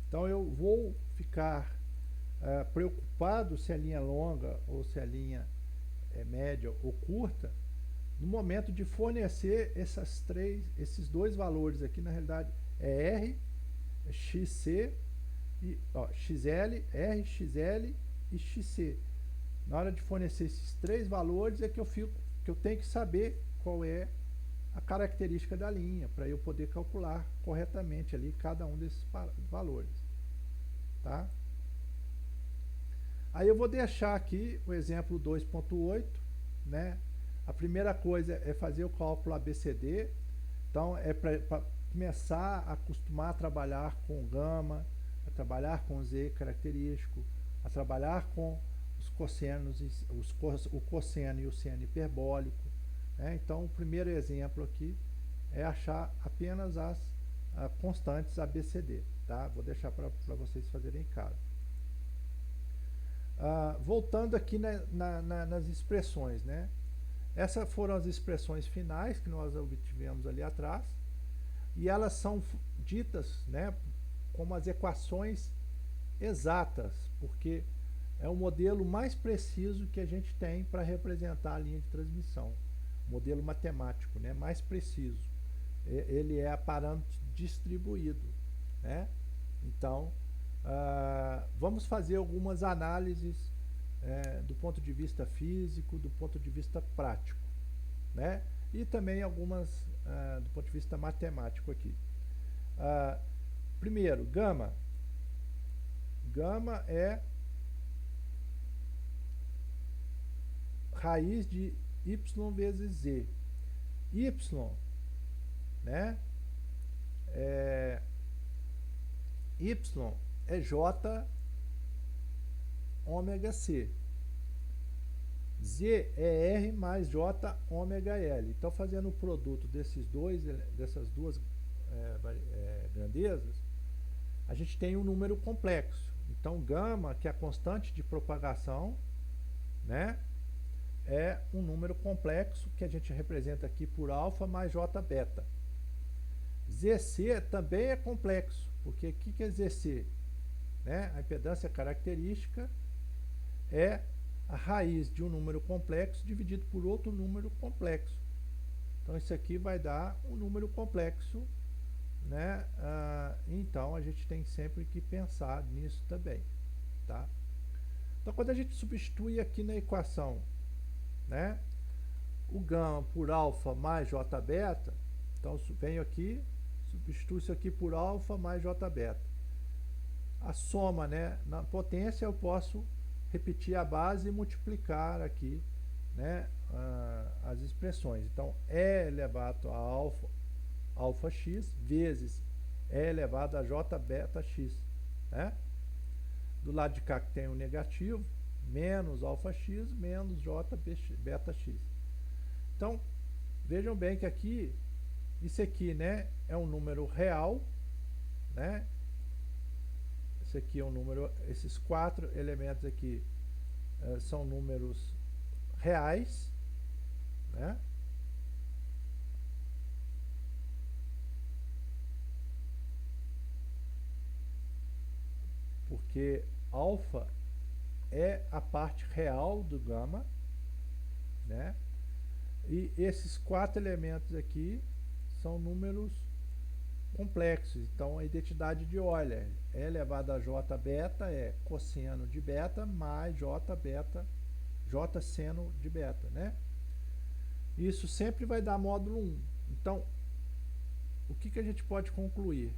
[SPEAKER 1] Então, eu vou ficar preocupado se é linha longa ou se é linha média ou curta, no momento de fornecer esses dois valores aqui, na realidade é R, XC, XL, R, XL e XC. Na hora de fornecer esses três valores é que eu tenho que saber qual é a característica da linha, para eu poder calcular corretamente ali cada um desses valores. Tá? Aí eu vou deixar aqui o exemplo 2.8, né? A primeira coisa é fazer o cálculo ABCD. Então, é para começar a acostumar a trabalhar com gama, a trabalhar com Z característico, a trabalhar com os cossenos, o cosseno e o seno hiperbólico. Né? Então, o primeiro exemplo aqui é achar apenas as constantes ABCD, tá? Vou deixar para vocês fazerem em casa. Voltando aqui nas expressões, né? Essas foram as expressões finais que nós obtivemos ali atrás, e elas são ditas, né, como as equações exatas, porque é o modelo mais preciso que a gente tem para representar a linha de transmissão, modelo matemático, né, mais preciso. Ele é a parâmetro distribuído, né? Então, vamos fazer algumas análises do ponto de vista físico, do ponto de vista prático, né? E também algumas do ponto de vista matemático aqui. Primeiro, gama. Gama é raiz de y vezes z. Y, né? Y é j ômega c. Z é R mais J ômega L. Então, fazendo o produto dessas duas grandezas, a gente tem um número complexo. Então, gama, que é a constante de propagação, né, é um número complexo que a gente representa aqui por alfa mais J beta. ZC também é complexo, porque o que é ZC? Né? A impedância característica é a raiz de um número complexo dividido por outro número complexo. Então, isso aqui vai dar um número complexo, né? Então, a gente tem sempre que pensar nisso também, tá? Então, quando a gente substitui aqui na equação, né, o gama por alfa mais j beta, então venho aqui, substituo isso aqui por alfa mais j beta. A soma, né, na potência eu posso repetir a base e multiplicar aqui, né, as expressões. Então, E elevado a alfa x vezes E elevado a j beta x, né? Do lado de cá que tem o negativo, menos alfa x menos j beta x. Então, vejam bem que aqui, isso aqui, né, é um número real, né? Esse aqui é um número, esses 4 elementos aqui são números reais, né? Porque alfa é a parte real do gama, né? E esses 4 elementos aqui são números complexos. Então, a identidade de Euler, E elevado a j beta é cosseno de beta mais j beta, j seno de beta, né? Isso sempre vai dar módulo 1. Então, o que a gente pode concluir?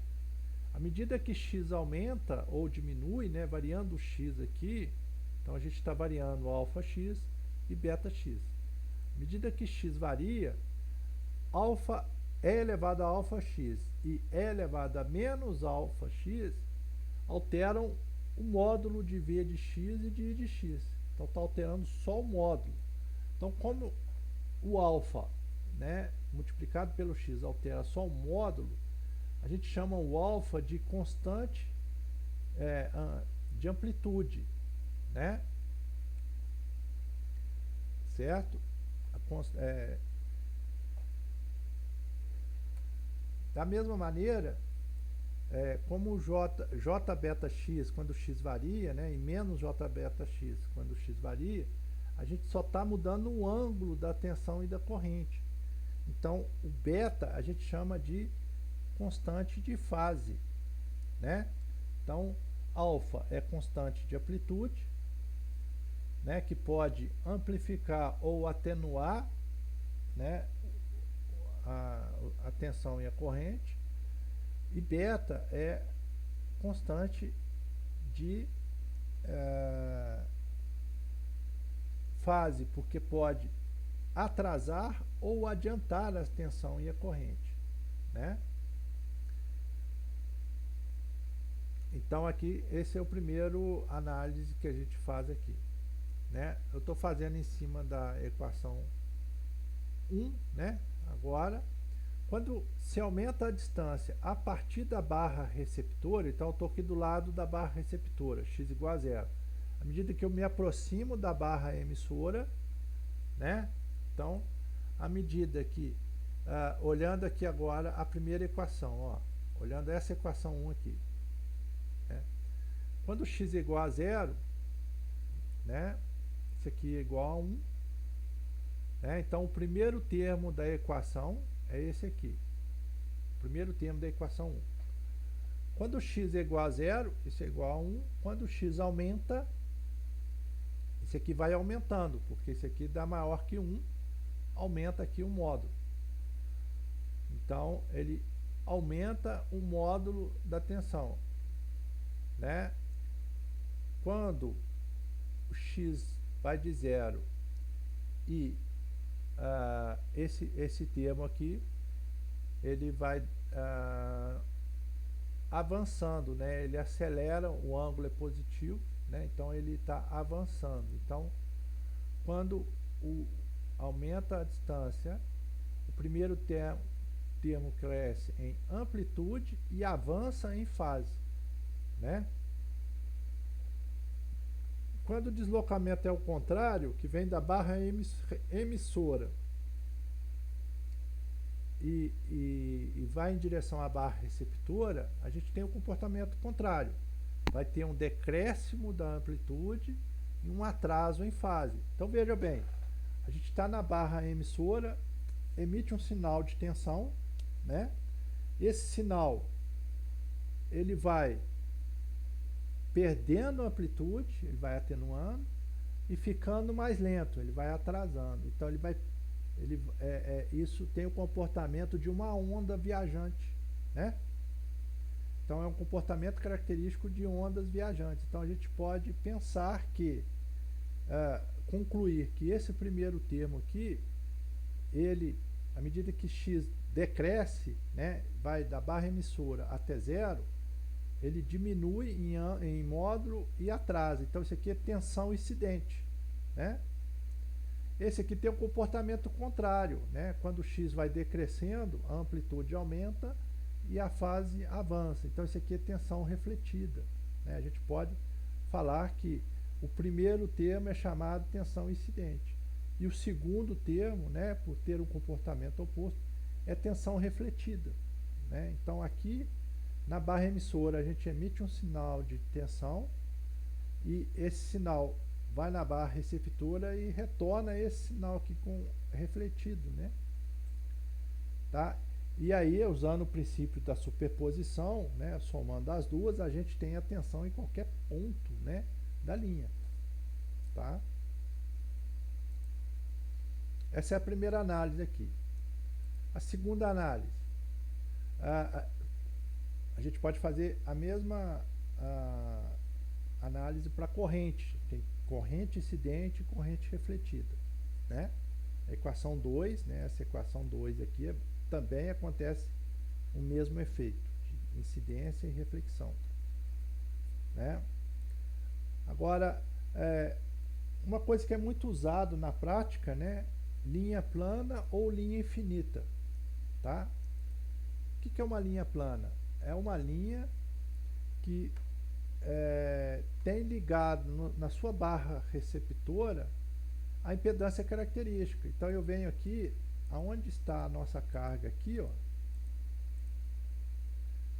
[SPEAKER 1] À medida que x aumenta ou diminui, né, variando o x aqui, então a gente está variando alfa x e beta x. À medida que x varia, alfa E elevado a alfa x e E elevado a menos alfa x alteram o módulo de v de x e de i de x. Então, está alterando só o módulo. Então, como o alfa, né, multiplicado pelo x altera só o módulo, a gente chama o alfa de constante de amplitude, né? Certo? Da mesma maneira, como o j beta x, quando o x varia, né, e menos j beta x, quando o x varia, a gente só está mudando o ângulo da tensão e da corrente. Então, o beta a gente chama de constante de fase, né? Então, alfa é constante de amplitude, né, que pode amplificar ou atenuar, né, a tensão e a corrente, e beta é constante de fase, porque pode atrasar ou adiantar a tensão e a corrente, né? Então, aqui, esse é o primeiro análise que a gente faz aqui, né? Eu estou fazendo em cima da equação 1, né? Agora, Quando se aumenta a distância a partir da barra receptora, então eu estou aqui do lado da barra receptora, x igual a zero. À medida que eu me aproximo da barra emissora, né? Então, à medida que, olhando aqui agora a primeira equação, ó, olhando essa equação 1 aqui, né? Quando x é igual a zero, né? Isso aqui é igual a 1, né? Então, o primeiro termo da equação é esse aqui. O primeiro termo da equação 1. Quando x é igual a zero, isso é igual a 1. Quando x aumenta, esse aqui vai aumentando, porque esse aqui dá maior que 1, aumenta aqui o módulo. Então, ele aumenta o módulo da tensão, né? Quando o x vai de zero e esse termo aqui, ele vai avançando, né? Ele acelera, o ângulo é positivo, né? Então ele está avançando. Então, quando aumenta a distância, o primeiro termo cresce em amplitude e avança em fase, né? Quando o deslocamento é o contrário, que vem da barra emissora e vai em direção à barra receptora, a gente tem o comportamento contrário. Vai ter um decréscimo da amplitude e um atraso em fase. Então veja bem, a gente está na barra emissora, emite um sinal de tensão, né? Esse sinal ele vai perdendo amplitude, ele vai atenuando e ficando mais lento, ele vai atrasando. Então isso tem o comportamento de uma onda viajante, né? Então é um comportamento característico de ondas viajantes. Então a gente pode pensar que, concluir que esse primeiro termo aqui, ele, à medida que x decresce, né, vai da barra emissora até zero, ele diminui em módulo e atrasa. Então isso aqui é tensão incidente, né? Esse aqui tem um comportamento contrário, né? Quando o x vai decrescendo, a amplitude aumenta e a fase avança. Então isso aqui é tensão refletida, né? A gente pode falar que o primeiro termo é chamado tensão incidente e o segundo termo, né, por ter um comportamento oposto, é tensão refletida, né? Então aqui na barra emissora a gente emite um sinal de tensão e esse sinal vai na barra receptora e retorna esse sinal aqui com refletido, né? Tá? E aí, usando o princípio da superposição, né, somando as duas, a gente tem a tensão em qualquer ponto, né, da linha. Tá? Essa é a primeira análise aqui. A segunda análise. A gente pode fazer a mesma análise para corrente. Tem corrente incidente e corrente refletida, né? A equação 2, né, essa equação 2 aqui, também acontece o mesmo efeito de incidência e reflexão, né? Agora, uma coisa que é muito usado na prática, né, linha plana ou linha infinita, tá? O que é uma linha plana? É uma linha que tem ligado na sua barra receptora a impedância característica. Então eu venho aqui, aonde está a nossa carga aqui, ó,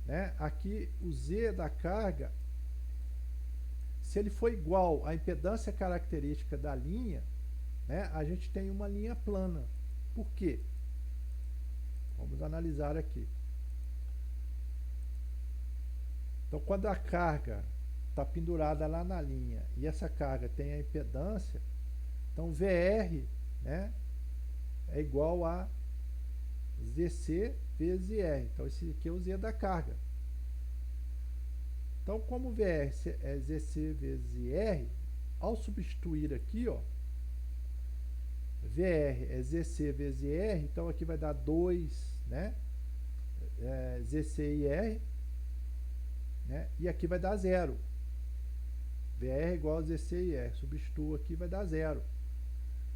[SPEAKER 1] né? Aqui o Z da carga, se ele for igual à impedância característica da linha, né, a gente tem uma linha plana. Por quê? Vamos analisar aqui. Então, quando a carga está pendurada lá na linha e essa carga tem a impedância, então VR, né, é igual a ZC vezes IR. Então, esse aqui é o Z da carga. Então, como VR é ZC vezes IR, ao substituir aqui, ó, VR é ZC vezes IR, então aqui vai dar 2, né, ZC e IR, né, e aqui vai dar 0. VR é igual a ZC e IR, substituo aqui, vai dar 0.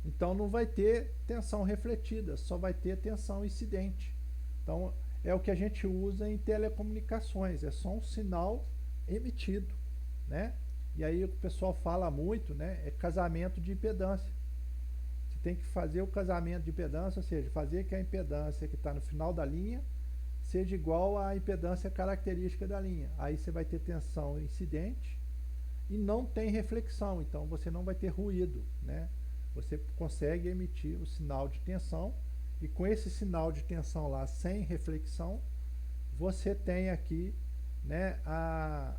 [SPEAKER 1] Então não vai ter tensão refletida, só vai ter tensão incidente, Então, é o que a gente usa em telecomunicações, é só um sinal emitido, né? E aí o pessoal fala muito, né? É casamento de impedância. Você tem que fazer o casamento de impedância, ou seja, fazer que a impedância que está no final da linha seja igual à impedância característica da linha. Aí você vai ter tensão incidente e não tem reflexão, então você não vai ter ruído, né? Você consegue emitir o sinal de tensão e com esse sinal de tensão lá sem reflexão, você tem aqui, né, a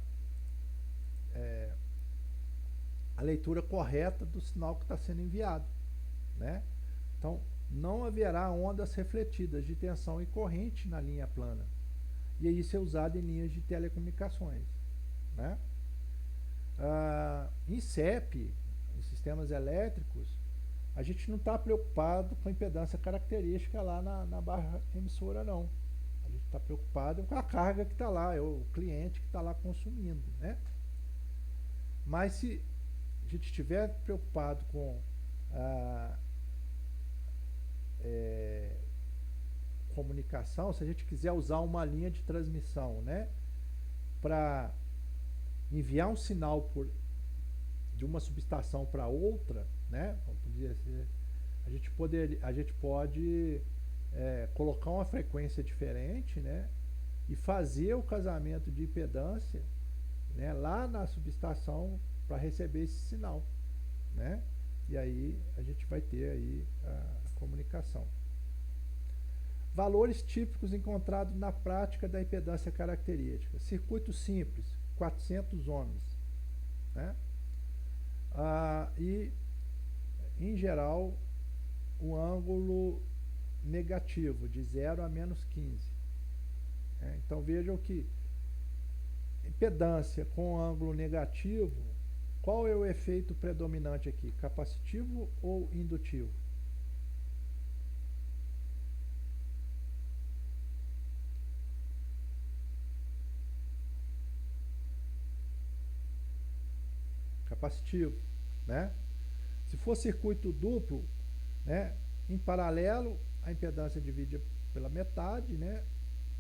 [SPEAKER 1] leitura correta do sinal que está sendo enviado, né? Então, não haverá ondas refletidas de tensão e corrente na linha plana. E isso é usado em linhas de telecomunicações, né? Em CEP, em sistemas elétricos, a gente não está preocupado com a impedância característica lá na barra emissora, não. A gente está preocupado com a carga que está lá, é o cliente que está lá consumindo, né? Mas se a gente estiver preocupado com comunicação, se a gente quiser usar uma linha de transmissão, né, para enviar um sinal de uma subestação para outra, né, vamos dizer assim, a gente pode colocar uma frequência diferente, né, e fazer o casamento de impedância, né, lá na subestação para receber esse sinal, né, e aí a gente vai ter aí a comunicação. Valores típicos encontrados na prática da impedância característica. Circuito simples, 400 ohms, né? E, em geral, o ângulo negativo, de 0 a menos 15. Então, vejam que impedância com ângulo negativo, qual é o efeito predominante aqui? Capacitivo ou indutivo? Capacitivo, né? Se for circuito duplo, né, em paralelo, a impedância divide pela metade, né,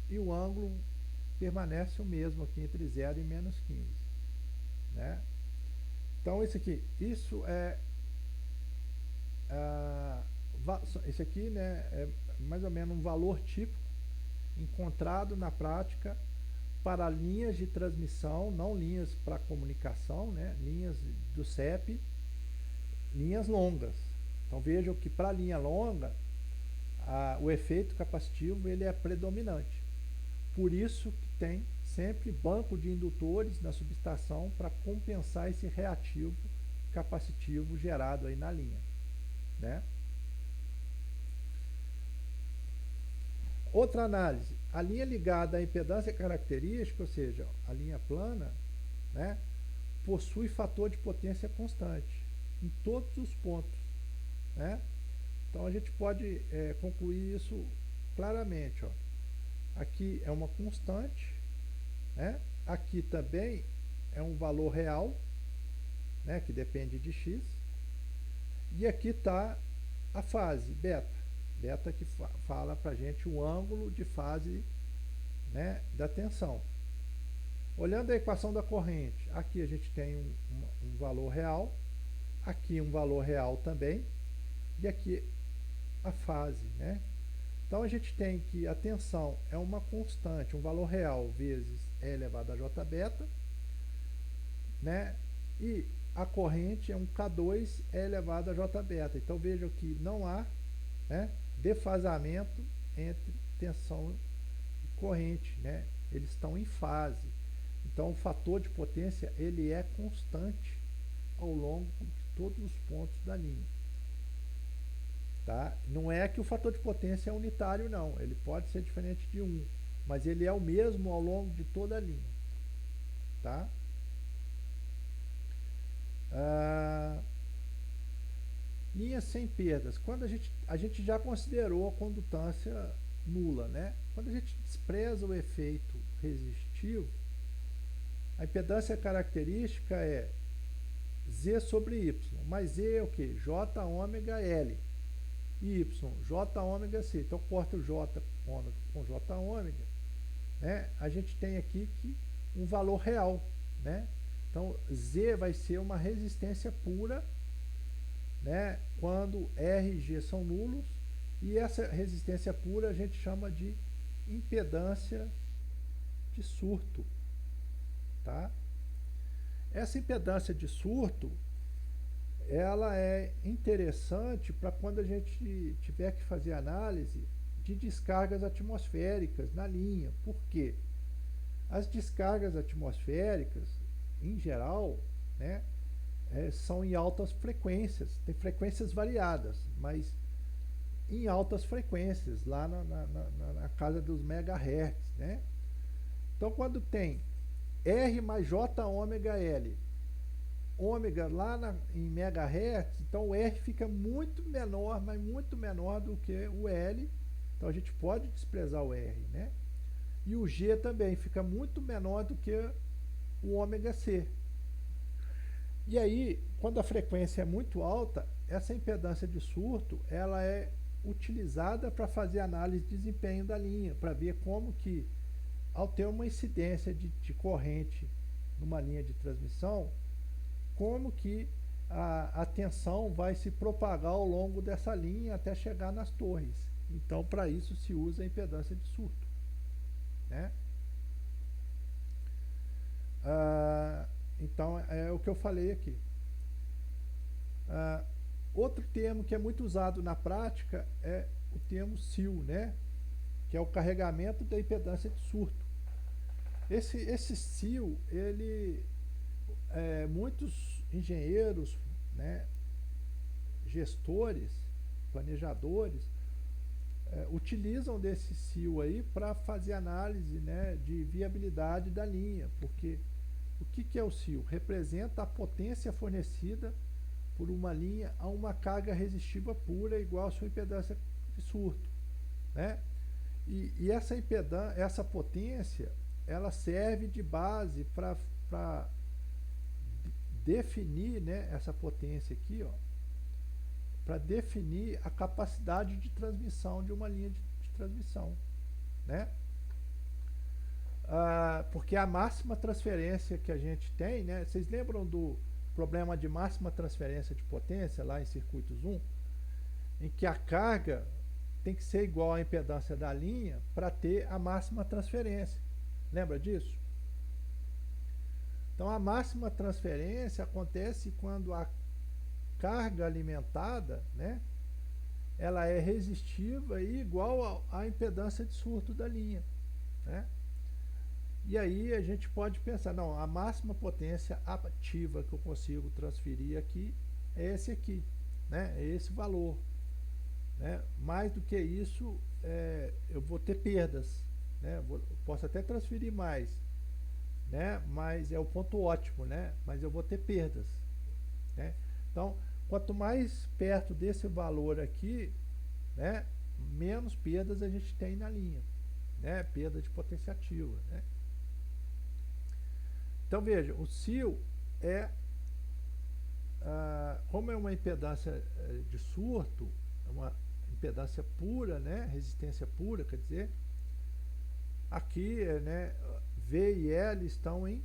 [SPEAKER 1] e o ângulo permanece o mesmo aqui entre 0 e menos 15, né? Então isso esse aqui, né, é mais ou menos um valor típico encontrado na prática para linhas de transmissão, não linhas para comunicação, né, linhas do CEP, linhas longas. Então vejam que para linha longa, o efeito capacitivo ele é predominante. Por isso que tem sempre banco de indutores na subestação para compensar esse reativo capacitivo gerado aí na linha, né? Outra análise, a linha ligada à impedância característica, ou seja, a linha plana, né, possui fator de potência constante em todos os pontos, né? Então a gente pode concluir isso claramente, ó. Aqui é uma constante, né? Aqui também é um valor real, né, que depende de x, e aqui está a fase beta. Beta que fala para a gente o ângulo de fase, né, da tensão. Olhando a equação da corrente, aqui a gente tem um valor real, aqui um valor real também, e aqui a fase, né? Então a gente tem que a tensão é uma constante, um valor real vezes E elevado a J beta, né? E a corrente é um K2 E elevado a J beta. Então vejam que não há, né, defasamento entre tensão e corrente, né? Eles estão em fase. Então o fator de potência ele é constante ao longo de todos os pontos da linha. Tá? Não é que o fator de potência é unitário, não. Ele pode ser diferente de 1, mas ele é o mesmo ao longo de toda a linha. Tá? Linhas sem perdas. Quando a gente já considerou a condutância nula, né? Quando a gente despreza o efeito resistivo, a impedância característica é Z sobre Y. Mas Z é o que? J ômega L. Y, J ômega C. Então, corta o J com J ômega, né, a gente tem aqui que um valor real, né? Então Z vai ser uma resistência pura, né, quando R e G são nulos, e essa resistência pura a gente chama de impedância de surto, tá? Essa impedância de surto, ela é interessante para quando a gente tiver que fazer análise de descargas atmosféricas na linha. Por quê? As descargas atmosféricas, em geral, né, são em altas frequências, tem frequências variadas, mas em altas frequências, lá na casa dos megahertz, né? Então, quando tem R mais J ômega L, ômega lá em megahertz, então o R fica muito menor, mas muito menor do que o L, então a gente pode desprezar o R, né? E o G também fica muito menor do que o ômega C. E aí, quando a frequência é muito alta, essa impedância de surto, ela é utilizada para fazer análise de desempenho da linha, para ver como que, ao ter uma incidência de corrente numa linha de transmissão, como que a tensão vai se propagar ao longo dessa linha até chegar nas torres. Então, para isso se usa a impedância de surto, né? Então, é o que eu falei aqui. Outro termo que é muito usado na prática é o termo SIL, né? Que é o carregamento da impedância de surto. Esse SIL, muitos engenheiros, né, gestores, planejadores, utilizam desse SIL aí para fazer análise, né, de viabilidade da linha, porque o que é o SIL? Representa a potência fornecida por uma linha a uma carga resistiva pura igual à sua impedância de surto, né? E essa potência, ela serve de base para definir, né, essa potência aqui, ó, para definir a capacidade de transmissão de uma linha de transmissão, né? Porque a máxima transferência que a gente tem, né? Vocês lembram do problema de máxima transferência de potência lá em circuitos 1, em que a carga tem que ser igual à impedância da linha para ter a máxima transferência. Lembra disso? Então a máxima transferência acontece quando a carga alimentada, né, ela é resistiva e igual à impedância de surto da linha, né? E aí a gente pode pensar, não, a máxima potência ativa que eu consigo transferir aqui é esse aqui, né? É esse valor, né? Mais do que isso, eu vou ter perdas, né? Posso até transferir mais, né? Mas é o ponto ótimo, né? Mas eu vou ter perdas, né? Então, quanto mais perto desse valor aqui, né, menos perdas a gente tem na linha, né? Perda de potência ativa, né? Então veja, o SIL como é uma impedância de surto, é uma impedância pura, né? Resistência pura, quer dizer, aqui, né, V e L estão em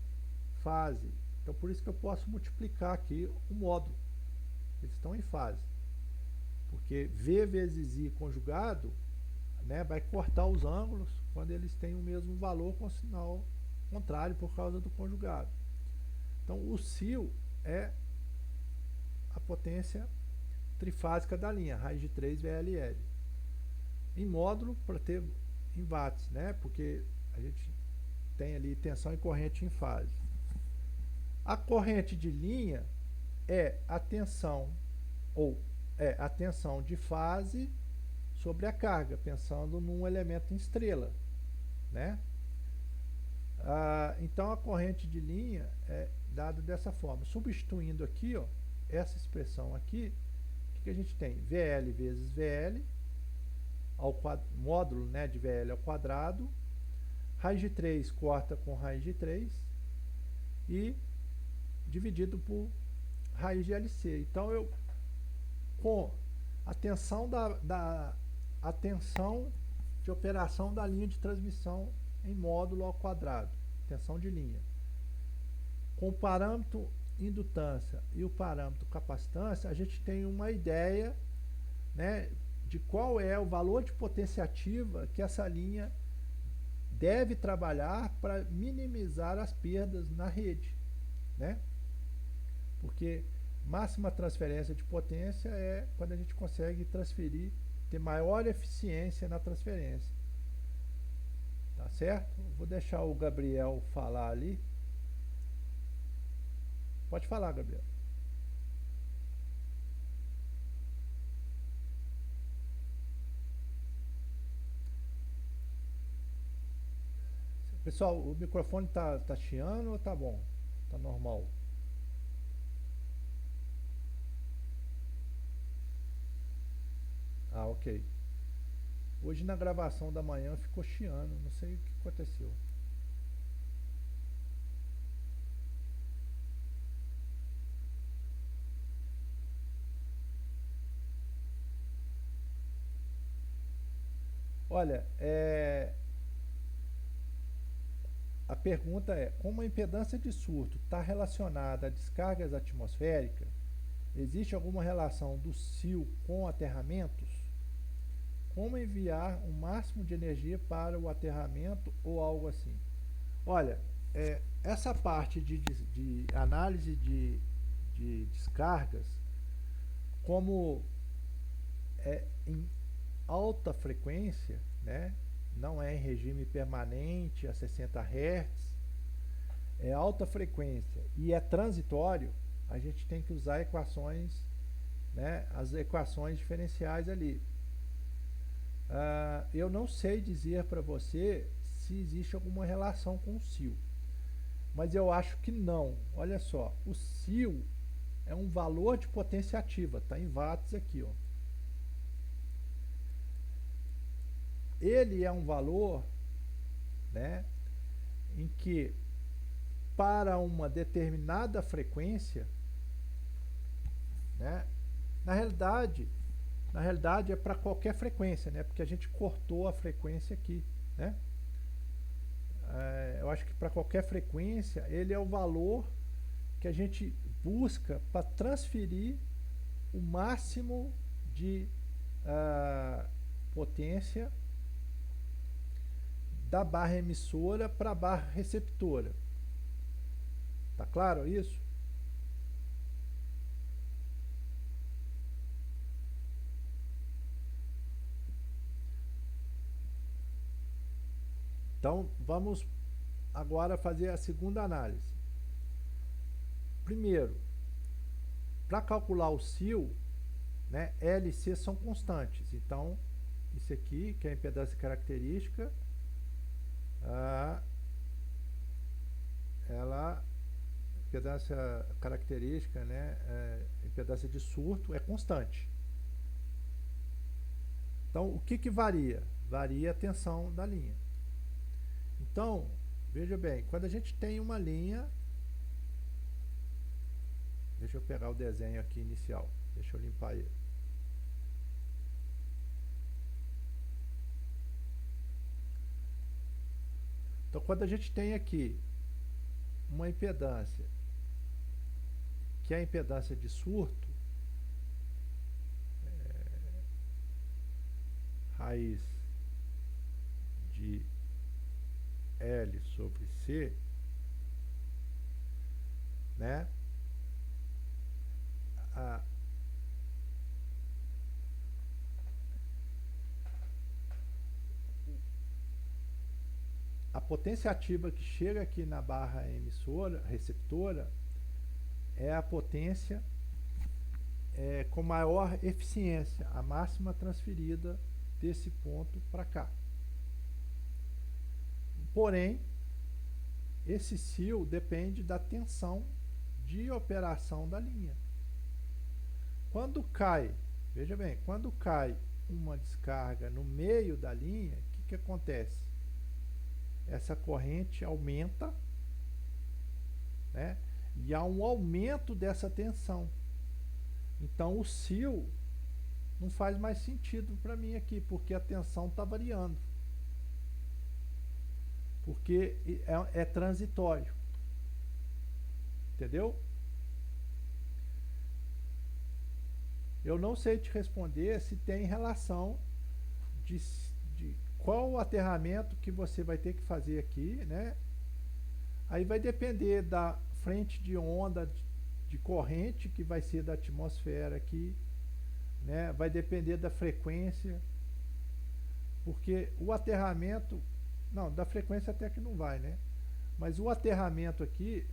[SPEAKER 1] fase. Então por isso que eu posso multiplicar aqui o módulo. Eles estão em fase. Porque V vezes I conjugado, né, vai cortar os ângulos quando eles têm o mesmo valor com sinal contrário por causa do conjugado. Então o SIL é a potência trifásica da linha, raiz de 3 VLL. Em módulo para ter em watts, né? Porque a gente tem ali tensão e corrente em fase. A corrente de linha é a tensão, a tensão de fase sobre a carga, pensando num elemento em estrela, né? Então a corrente de linha é dada dessa forma. Substituindo aqui, ó, essa expressão aqui, o que a gente tem? VL vezes VL, módulo, né, de VL ao quadrado, raiz de 3 corta com raiz de 3 e dividido por raiz de LC. Então com a tensão a tensão de operação da linha de transmissão em módulo ao quadrado, tensão de linha. Com o parâmetro indutância e o parâmetro capacitância, a gente tem uma ideia, né, de qual é o valor de potência ativa que essa linha deve trabalhar para minimizar as perdas na rede, né? Porque máxima transferência de potência é quando a gente consegue transferir, ter maior eficiência na transferência. Tá certo? Vou deixar o Gabriel falar ali. Pode falar, Gabriel. Pessoal, o microfone tá chiando ou tá bom? Tá normal? Ah, ok. Hoje na gravação da manhã ficou chiando, não sei o que aconteceu. Olha, a pergunta é, como a impedância de surto está relacionada a descargas atmosféricas, existe alguma relação do SIL com aterramentos? Como enviar o máximo de energia para o aterramento ou algo assim? Olha, essa parte de análise de descargas, como é em alta frequência, né? Não é em regime permanente a 60 Hz, é alta frequência e é transitório, a gente tem que usar equações, né? As equações diferenciais ali. Eu não sei dizer para você se existe alguma relação com o SIL, mas eu acho que não. Olha só, o SIL é um valor de potência ativa, está em watts aqui, ó. Ele é um valor, né, em que para uma determinada frequência, né, na realidade é para qualquer frequência, né, porque a gente cortou a frequência aqui, né. Eu acho que para qualquer frequência ele é o valor que a gente busca para transferir o máximo de potência da barra emissora para a barra receptora. Tá claro isso? Então vamos agora fazer a segunda análise. Primeiro, para calcular o SIL, né, L e C são constantes. Então, isso aqui, que é a impedância característica, impedância característica, né, impedância de surto é constante. Então, o que varia? Varia a tensão da linha. Então, veja bem, quando a gente tem uma linha, deixa eu pegar o desenho aqui inicial, deixa eu limpar ele. Então, quando a gente tem aqui uma impedância, que é a impedância de surto, raiz de L sobre C, né? A potência ativa que chega aqui na barra emissora, receptora, é a potência com maior eficiência, a máxima transferida desse ponto para cá. Porém, esse SIL depende da tensão de operação da linha. Quando cai, veja bem, quando cai uma descarga no meio da linha, o que acontece? Essa corrente aumenta, né? E há um aumento dessa tensão. Então o SIL não faz mais sentido para mim aqui, porque a tensão está variando. porque é transitório, entendeu? Eu não sei te responder se tem relação de, de qual o aterramento que você vai ter que fazer aqui, né? Aí vai depender da frente de onda de corrente que vai ser da atmosfera aqui, né? Vai depender da frequência, porque o aterramento, não, da frequência até que não vai, né? Mas o aterramento aqui,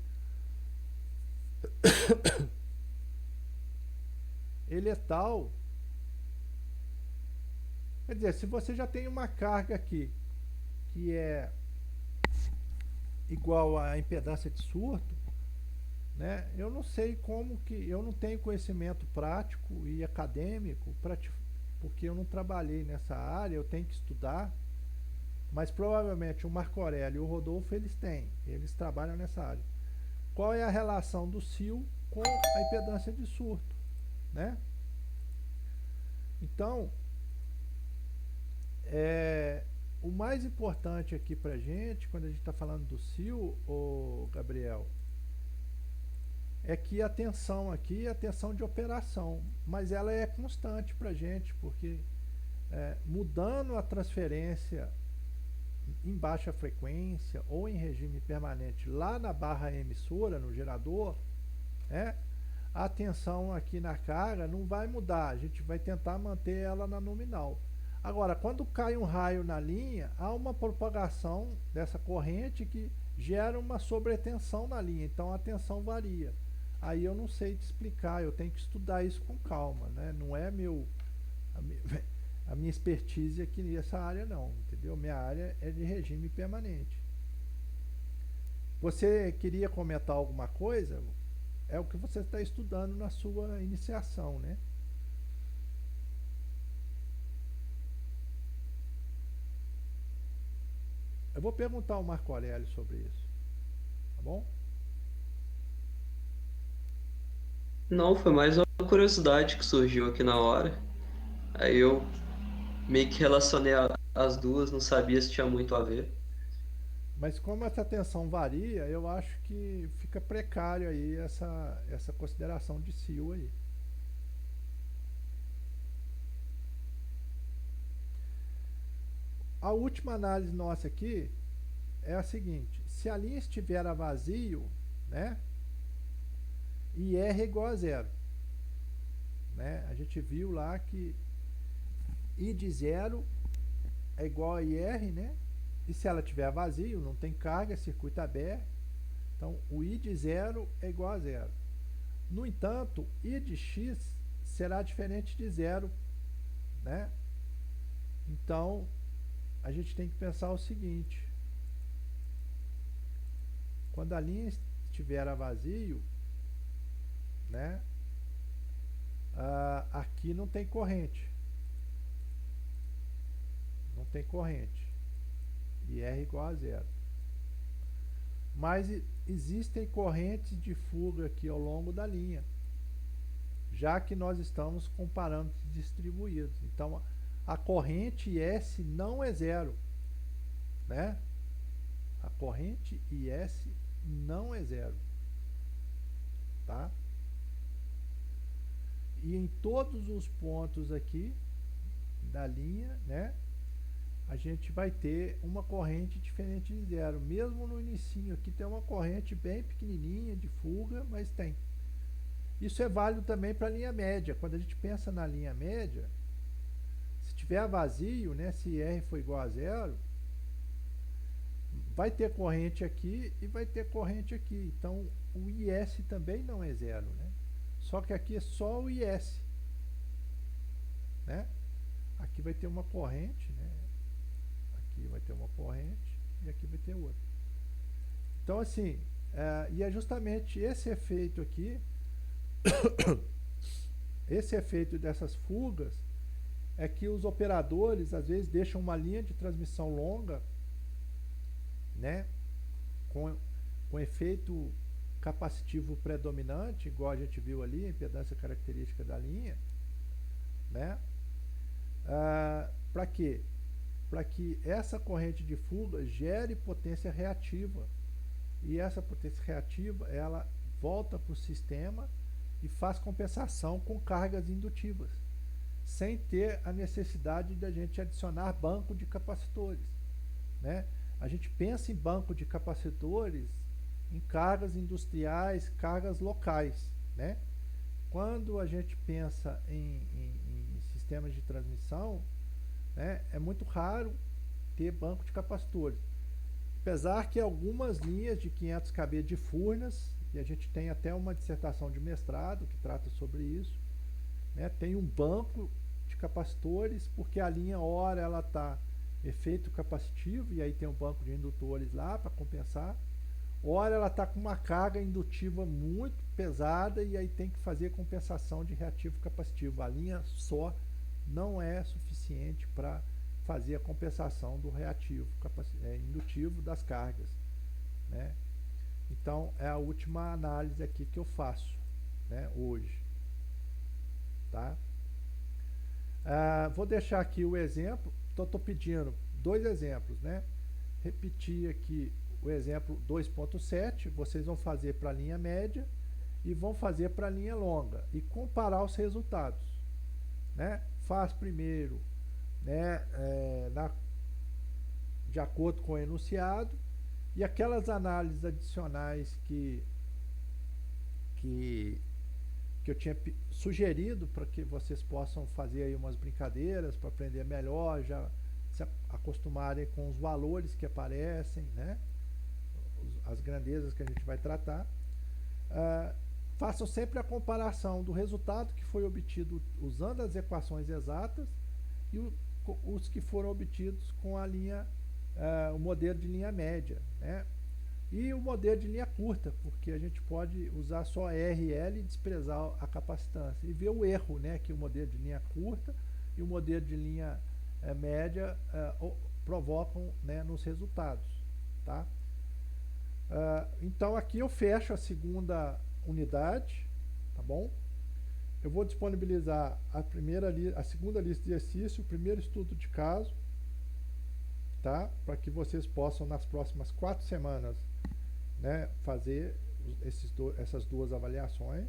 [SPEAKER 1] ele é tal, quer dizer, se você já tem uma carga aqui que é igual à impedância de surto, né? Eu não sei como que, eu não tenho conhecimento prático e acadêmico porque eu não trabalhei nessa área, eu tenho que estudar, mas provavelmente o Marco Aurélio e o Rodolfo eles têm, eles trabalham nessa área. Qual é a relação do sil com a impedância de surto, né? Então, o mais importante aqui pra gente, quando a gente está falando do sil, ô Gabriel, é que a tensão aqui é a tensão de operação, mas ela é constante pra gente, porque mudando a transferência em baixa frequência ou em regime permanente lá na barra emissora, no gerador, né, a tensão aqui na carga não vai mudar, a gente vai tentar manter ela na nominal. Agora, quando cai um raio na linha, há uma propagação dessa corrente que gera uma sobretensão na linha, então a tensão varia. Aí eu não sei te explicar, eu tenho que estudar isso com calma, né? Não é a minha expertise aqui nessa área não, entendeu? Minha área é de regime permanente. Você queria comentar alguma coisa? É o que você está estudando na sua iniciação, né? Eu vou perguntar ao Marco Aurélio sobre isso, tá bom?
[SPEAKER 2] Não, foi mais uma curiosidade que surgiu aqui na hora. Aí eu meio que relacionei as duas, não sabia se tinha muito a ver.
[SPEAKER 1] Mas como essa tensão varia, eu acho que fica precário aí essa consideração de sil aí. A última análise nossa aqui é a seguinte: se a linha estiver a vazio, né, IR é igual a zero, né? A gente viu lá que I de zero é igual a IR, né? E se ela tiver vazio, não tem carga, circuito aberto, então o I de zero é igual a zero. No entanto, I de x será diferente de zero, né? Então, a gente tem que pensar o seguinte: quando a linha estiver a vazio, né? Aqui não tem corrente. Não tem corrente. E R igual a zero. Mas existem correntes de fuga aqui ao longo da linha, já que nós estamos com parâmetros distribuídos. Então, a corrente S não é zero, né? A corrente IS não é zero, tá? E em todos os pontos aqui da linha, né, a gente vai ter uma corrente diferente de zero. Mesmo no inicinho aqui tem uma corrente bem pequenininha de fuga, mas tem. Isso é válido também para a linha média. Quando a gente pensa na linha média, se tiver vazio, né, se R for igual a zero, vai ter corrente aqui e vai ter corrente aqui. Então, o IS também não é zero, né? Só que aqui é só o IS, né? Aqui vai ter uma corrente, né? Aqui vai ter uma corrente e aqui vai ter outra. Então, assim, e é justamente esse efeito aqui, esse efeito dessas fugas, é que os operadores às vezes deixam uma linha de transmissão longa, né, com efeito capacitivo predominante, igual a gente viu ali, a impedância característica da linha, né? Para quê? para que essa corrente de fuga gere potência reativa. E essa potência reativa, ela volta para o sistema e faz compensação com cargas indutivas, sem ter a necessidade de a gente adicionar banco de capacitores, né? A gente pensa em banco de capacitores em cargas industriais, cargas locais, né? Quando a gente pensa em sistemas de transmissão, né, é muito raro ter banco de capacitores. Apesar que algumas linhas de 500 kb de Furnas, e a gente tem até uma dissertação de mestrado que trata sobre isso, né, tem um banco de capacitores, porque a linha hora ela está efeito capacitivo, e aí tem um banco de indutores lá para compensar. Ora ela está com uma carga indutiva muito pesada e aí tem que fazer compensação de reativo capacitivo. A linha só não é suficiente para fazer a compensação do reativo indutivo das cargas, né? Então é a última análise aqui que eu faço, né, hoje, tá? Vou deixar aqui o exemplo. Estou pedindo dois exemplos, né? Repetir aqui o exemplo 2.7, vocês vão fazer para a linha média e vão fazer para a linha longa e comparar os resultados, né? Faz primeiro, né, de acordo com o enunciado, e aquelas análises adicionais que eu tinha sugerido para que vocês possam fazer aí umas brincadeiras para aprender melhor, já se acostumarem com os valores que aparecem, né? As grandezas que a gente vai tratar. Façam sempre a comparação do resultado que foi obtido usando as equações exatas e os que foram obtidos com a linha, o modelo de linha média, né? E o modelo de linha curta, porque a gente pode usar só RL e desprezar a capacitância e ver o erro, né, que o modelo de linha curta e o modelo de linha média provocam, né, nos resultados, tá? Então aqui eu fecho a segunda unidade, tá bom? Eu vou disponibilizar a segunda lista de exercício, o primeiro estudo de caso, tá? Para que vocês possam nas próximas 4 semanas, né, fazer essas duas avaliações.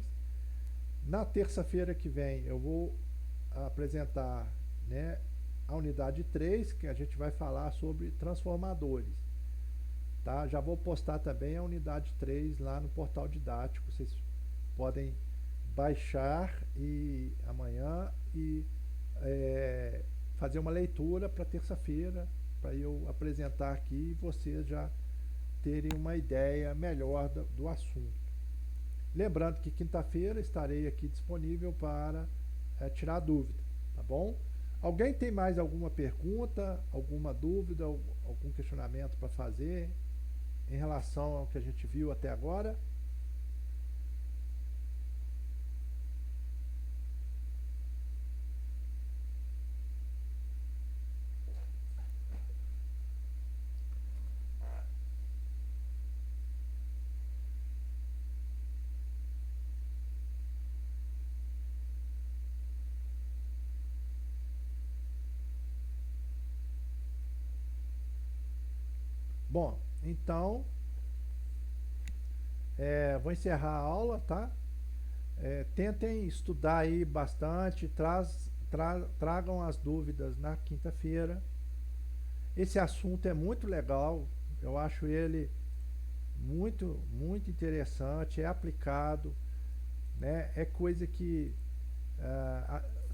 [SPEAKER 1] Na terça-feira que vem eu vou apresentar, né, a unidade 3, que a gente vai falar sobre transformadores. Tá? Já vou postar também a unidade 3 lá no portal didático. Vocês podem baixar amanhã e fazer uma leitura para terça-feira, para eu apresentar aqui e vocês já terem uma ideia melhor do assunto. Lembrando que quinta-feira estarei aqui disponível para tirar dúvida, tá bom? Alguém tem mais alguma pergunta, alguma dúvida, algum questionamento para fazer em relação ao que a gente viu até agora? Bom, então vou encerrar a aula, tá? Tentem estudar aí bastante, tragam as dúvidas na quinta-feira. Esse assunto é muito legal, eu acho ele muito, muito interessante, é aplicado, né? É coisa que,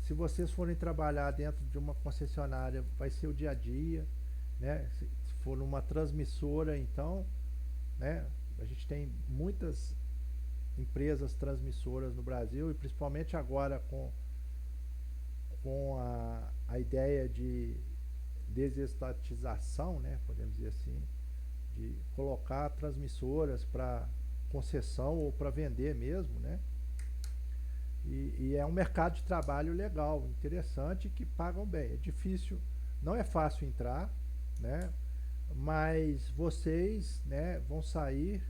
[SPEAKER 1] se vocês forem trabalhar dentro de uma concessionária, vai ser o dia a dia, né? Se for numa transmissora, então, né? A gente tem muitas empresas transmissoras no Brasil, e principalmente agora com a ideia de desestatização, né, podemos dizer assim, de colocar transmissoras para concessão ou para vender mesmo, né? E é um mercado de trabalho legal, interessante, que pagam bem. É difícil, não é fácil entrar, né? Mas vocês, né, vão sair,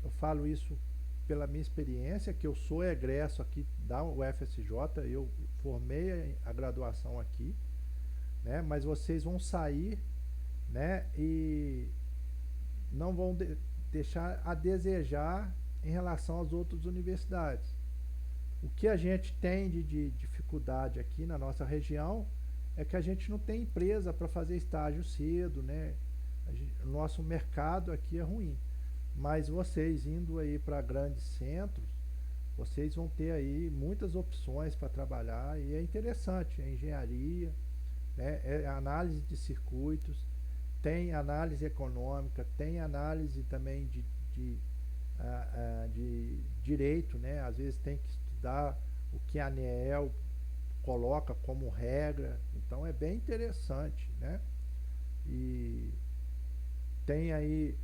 [SPEAKER 1] eu falo isso pela minha experiência, que eu sou egresso aqui da UFSJ, eu formei a graduação aqui, né? Mas vocês vão sair, né? E não vão deixar a desejar em relação às outras universidades. O que a gente tem de dificuldade aqui na nossa região é que a gente não tem empresa para fazer estágio cedo, né? O nosso mercado aqui é ruim. Mas vocês indo aí para grandes centros, vocês vão ter aí muitas opções para trabalhar e é interessante, é engenharia, né? É análise de circuitos, tem análise econômica, tem análise também de direito, né? Às vezes tem que estudar o que a ANEEL coloca como regra, então é bem interessante, né? E tem aí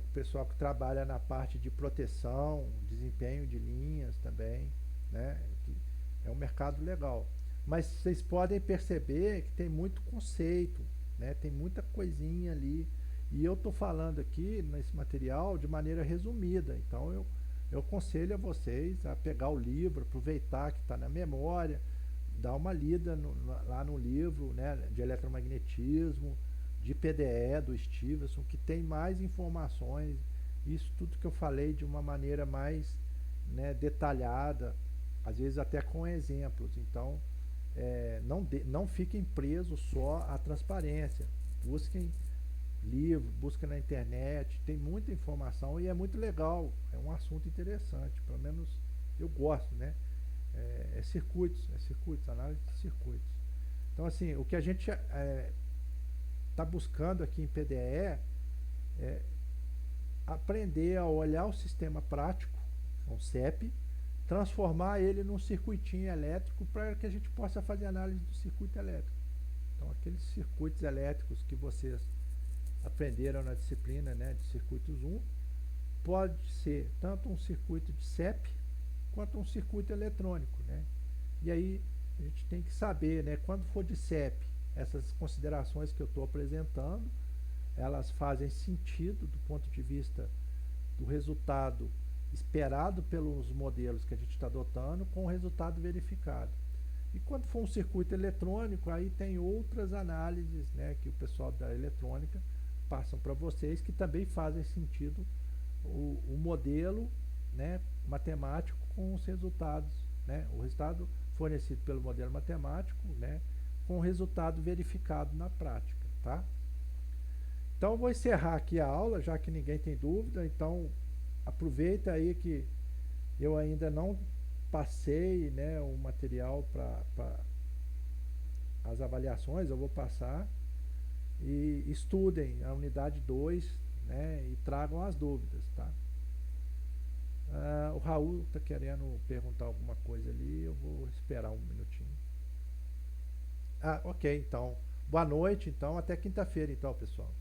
[SPEAKER 1] o pessoal que trabalha na parte de proteção, desempenho de linhas também, né? Que é um mercado legal. Mas vocês podem perceber que tem muito conceito, né? Tem muita coisinha ali. E eu estou falando aqui nesse material de maneira resumida. Então eu aconselho a vocês a pegar o livro, aproveitar que está na memória, dar uma lida lá no livro, né, de eletromagnetismo, de PDE do Stevenson, que tem mais informações. Isso tudo que eu falei de uma maneira mais, né, detalhada, às vezes até com exemplos. Então, não fiquem presos só à transparência. Busquem livro, busquem na internet, tem muita informação e é muito legal. É um assunto interessante, pelo menos eu gosto, né? Circuitos, análise de circuitos. Então, assim, o que a gente está buscando aqui em PDE é aprender a olhar o sistema prático, um CEP, transformar ele num circuitinho elétrico para que a gente possa fazer análise do circuito elétrico. Então, aqueles circuitos elétricos que vocês aprenderam na disciplina, né, de circuitos 1, pode ser tanto um circuito de CEP quanto um circuito eletrônico, né? E aí a gente tem que saber, né, quando for de CEP, essas considerações que eu estou apresentando, elas fazem sentido do ponto de vista do resultado esperado pelos modelos que a gente está adotando com o resultado verificado. E quando for um circuito eletrônico, aí tem outras análises, né, que o pessoal da eletrônica passam para vocês, que também fazem sentido o modelo, né, matemático com os resultados, né, o resultado fornecido pelo modelo matemático, né, com o resultado verificado na prática, tá? Então eu vou encerrar aqui a aula, já que ninguém tem dúvida. Então aproveita aí que eu ainda não passei, né, o material para as avaliações, eu vou passar, e estudem a unidade 2, né, e tragam as dúvidas, tá? O Raul está querendo perguntar alguma coisa ali, eu vou esperar um minutinho. Ok, então. Boa noite, então. Até quinta-feira, então, pessoal.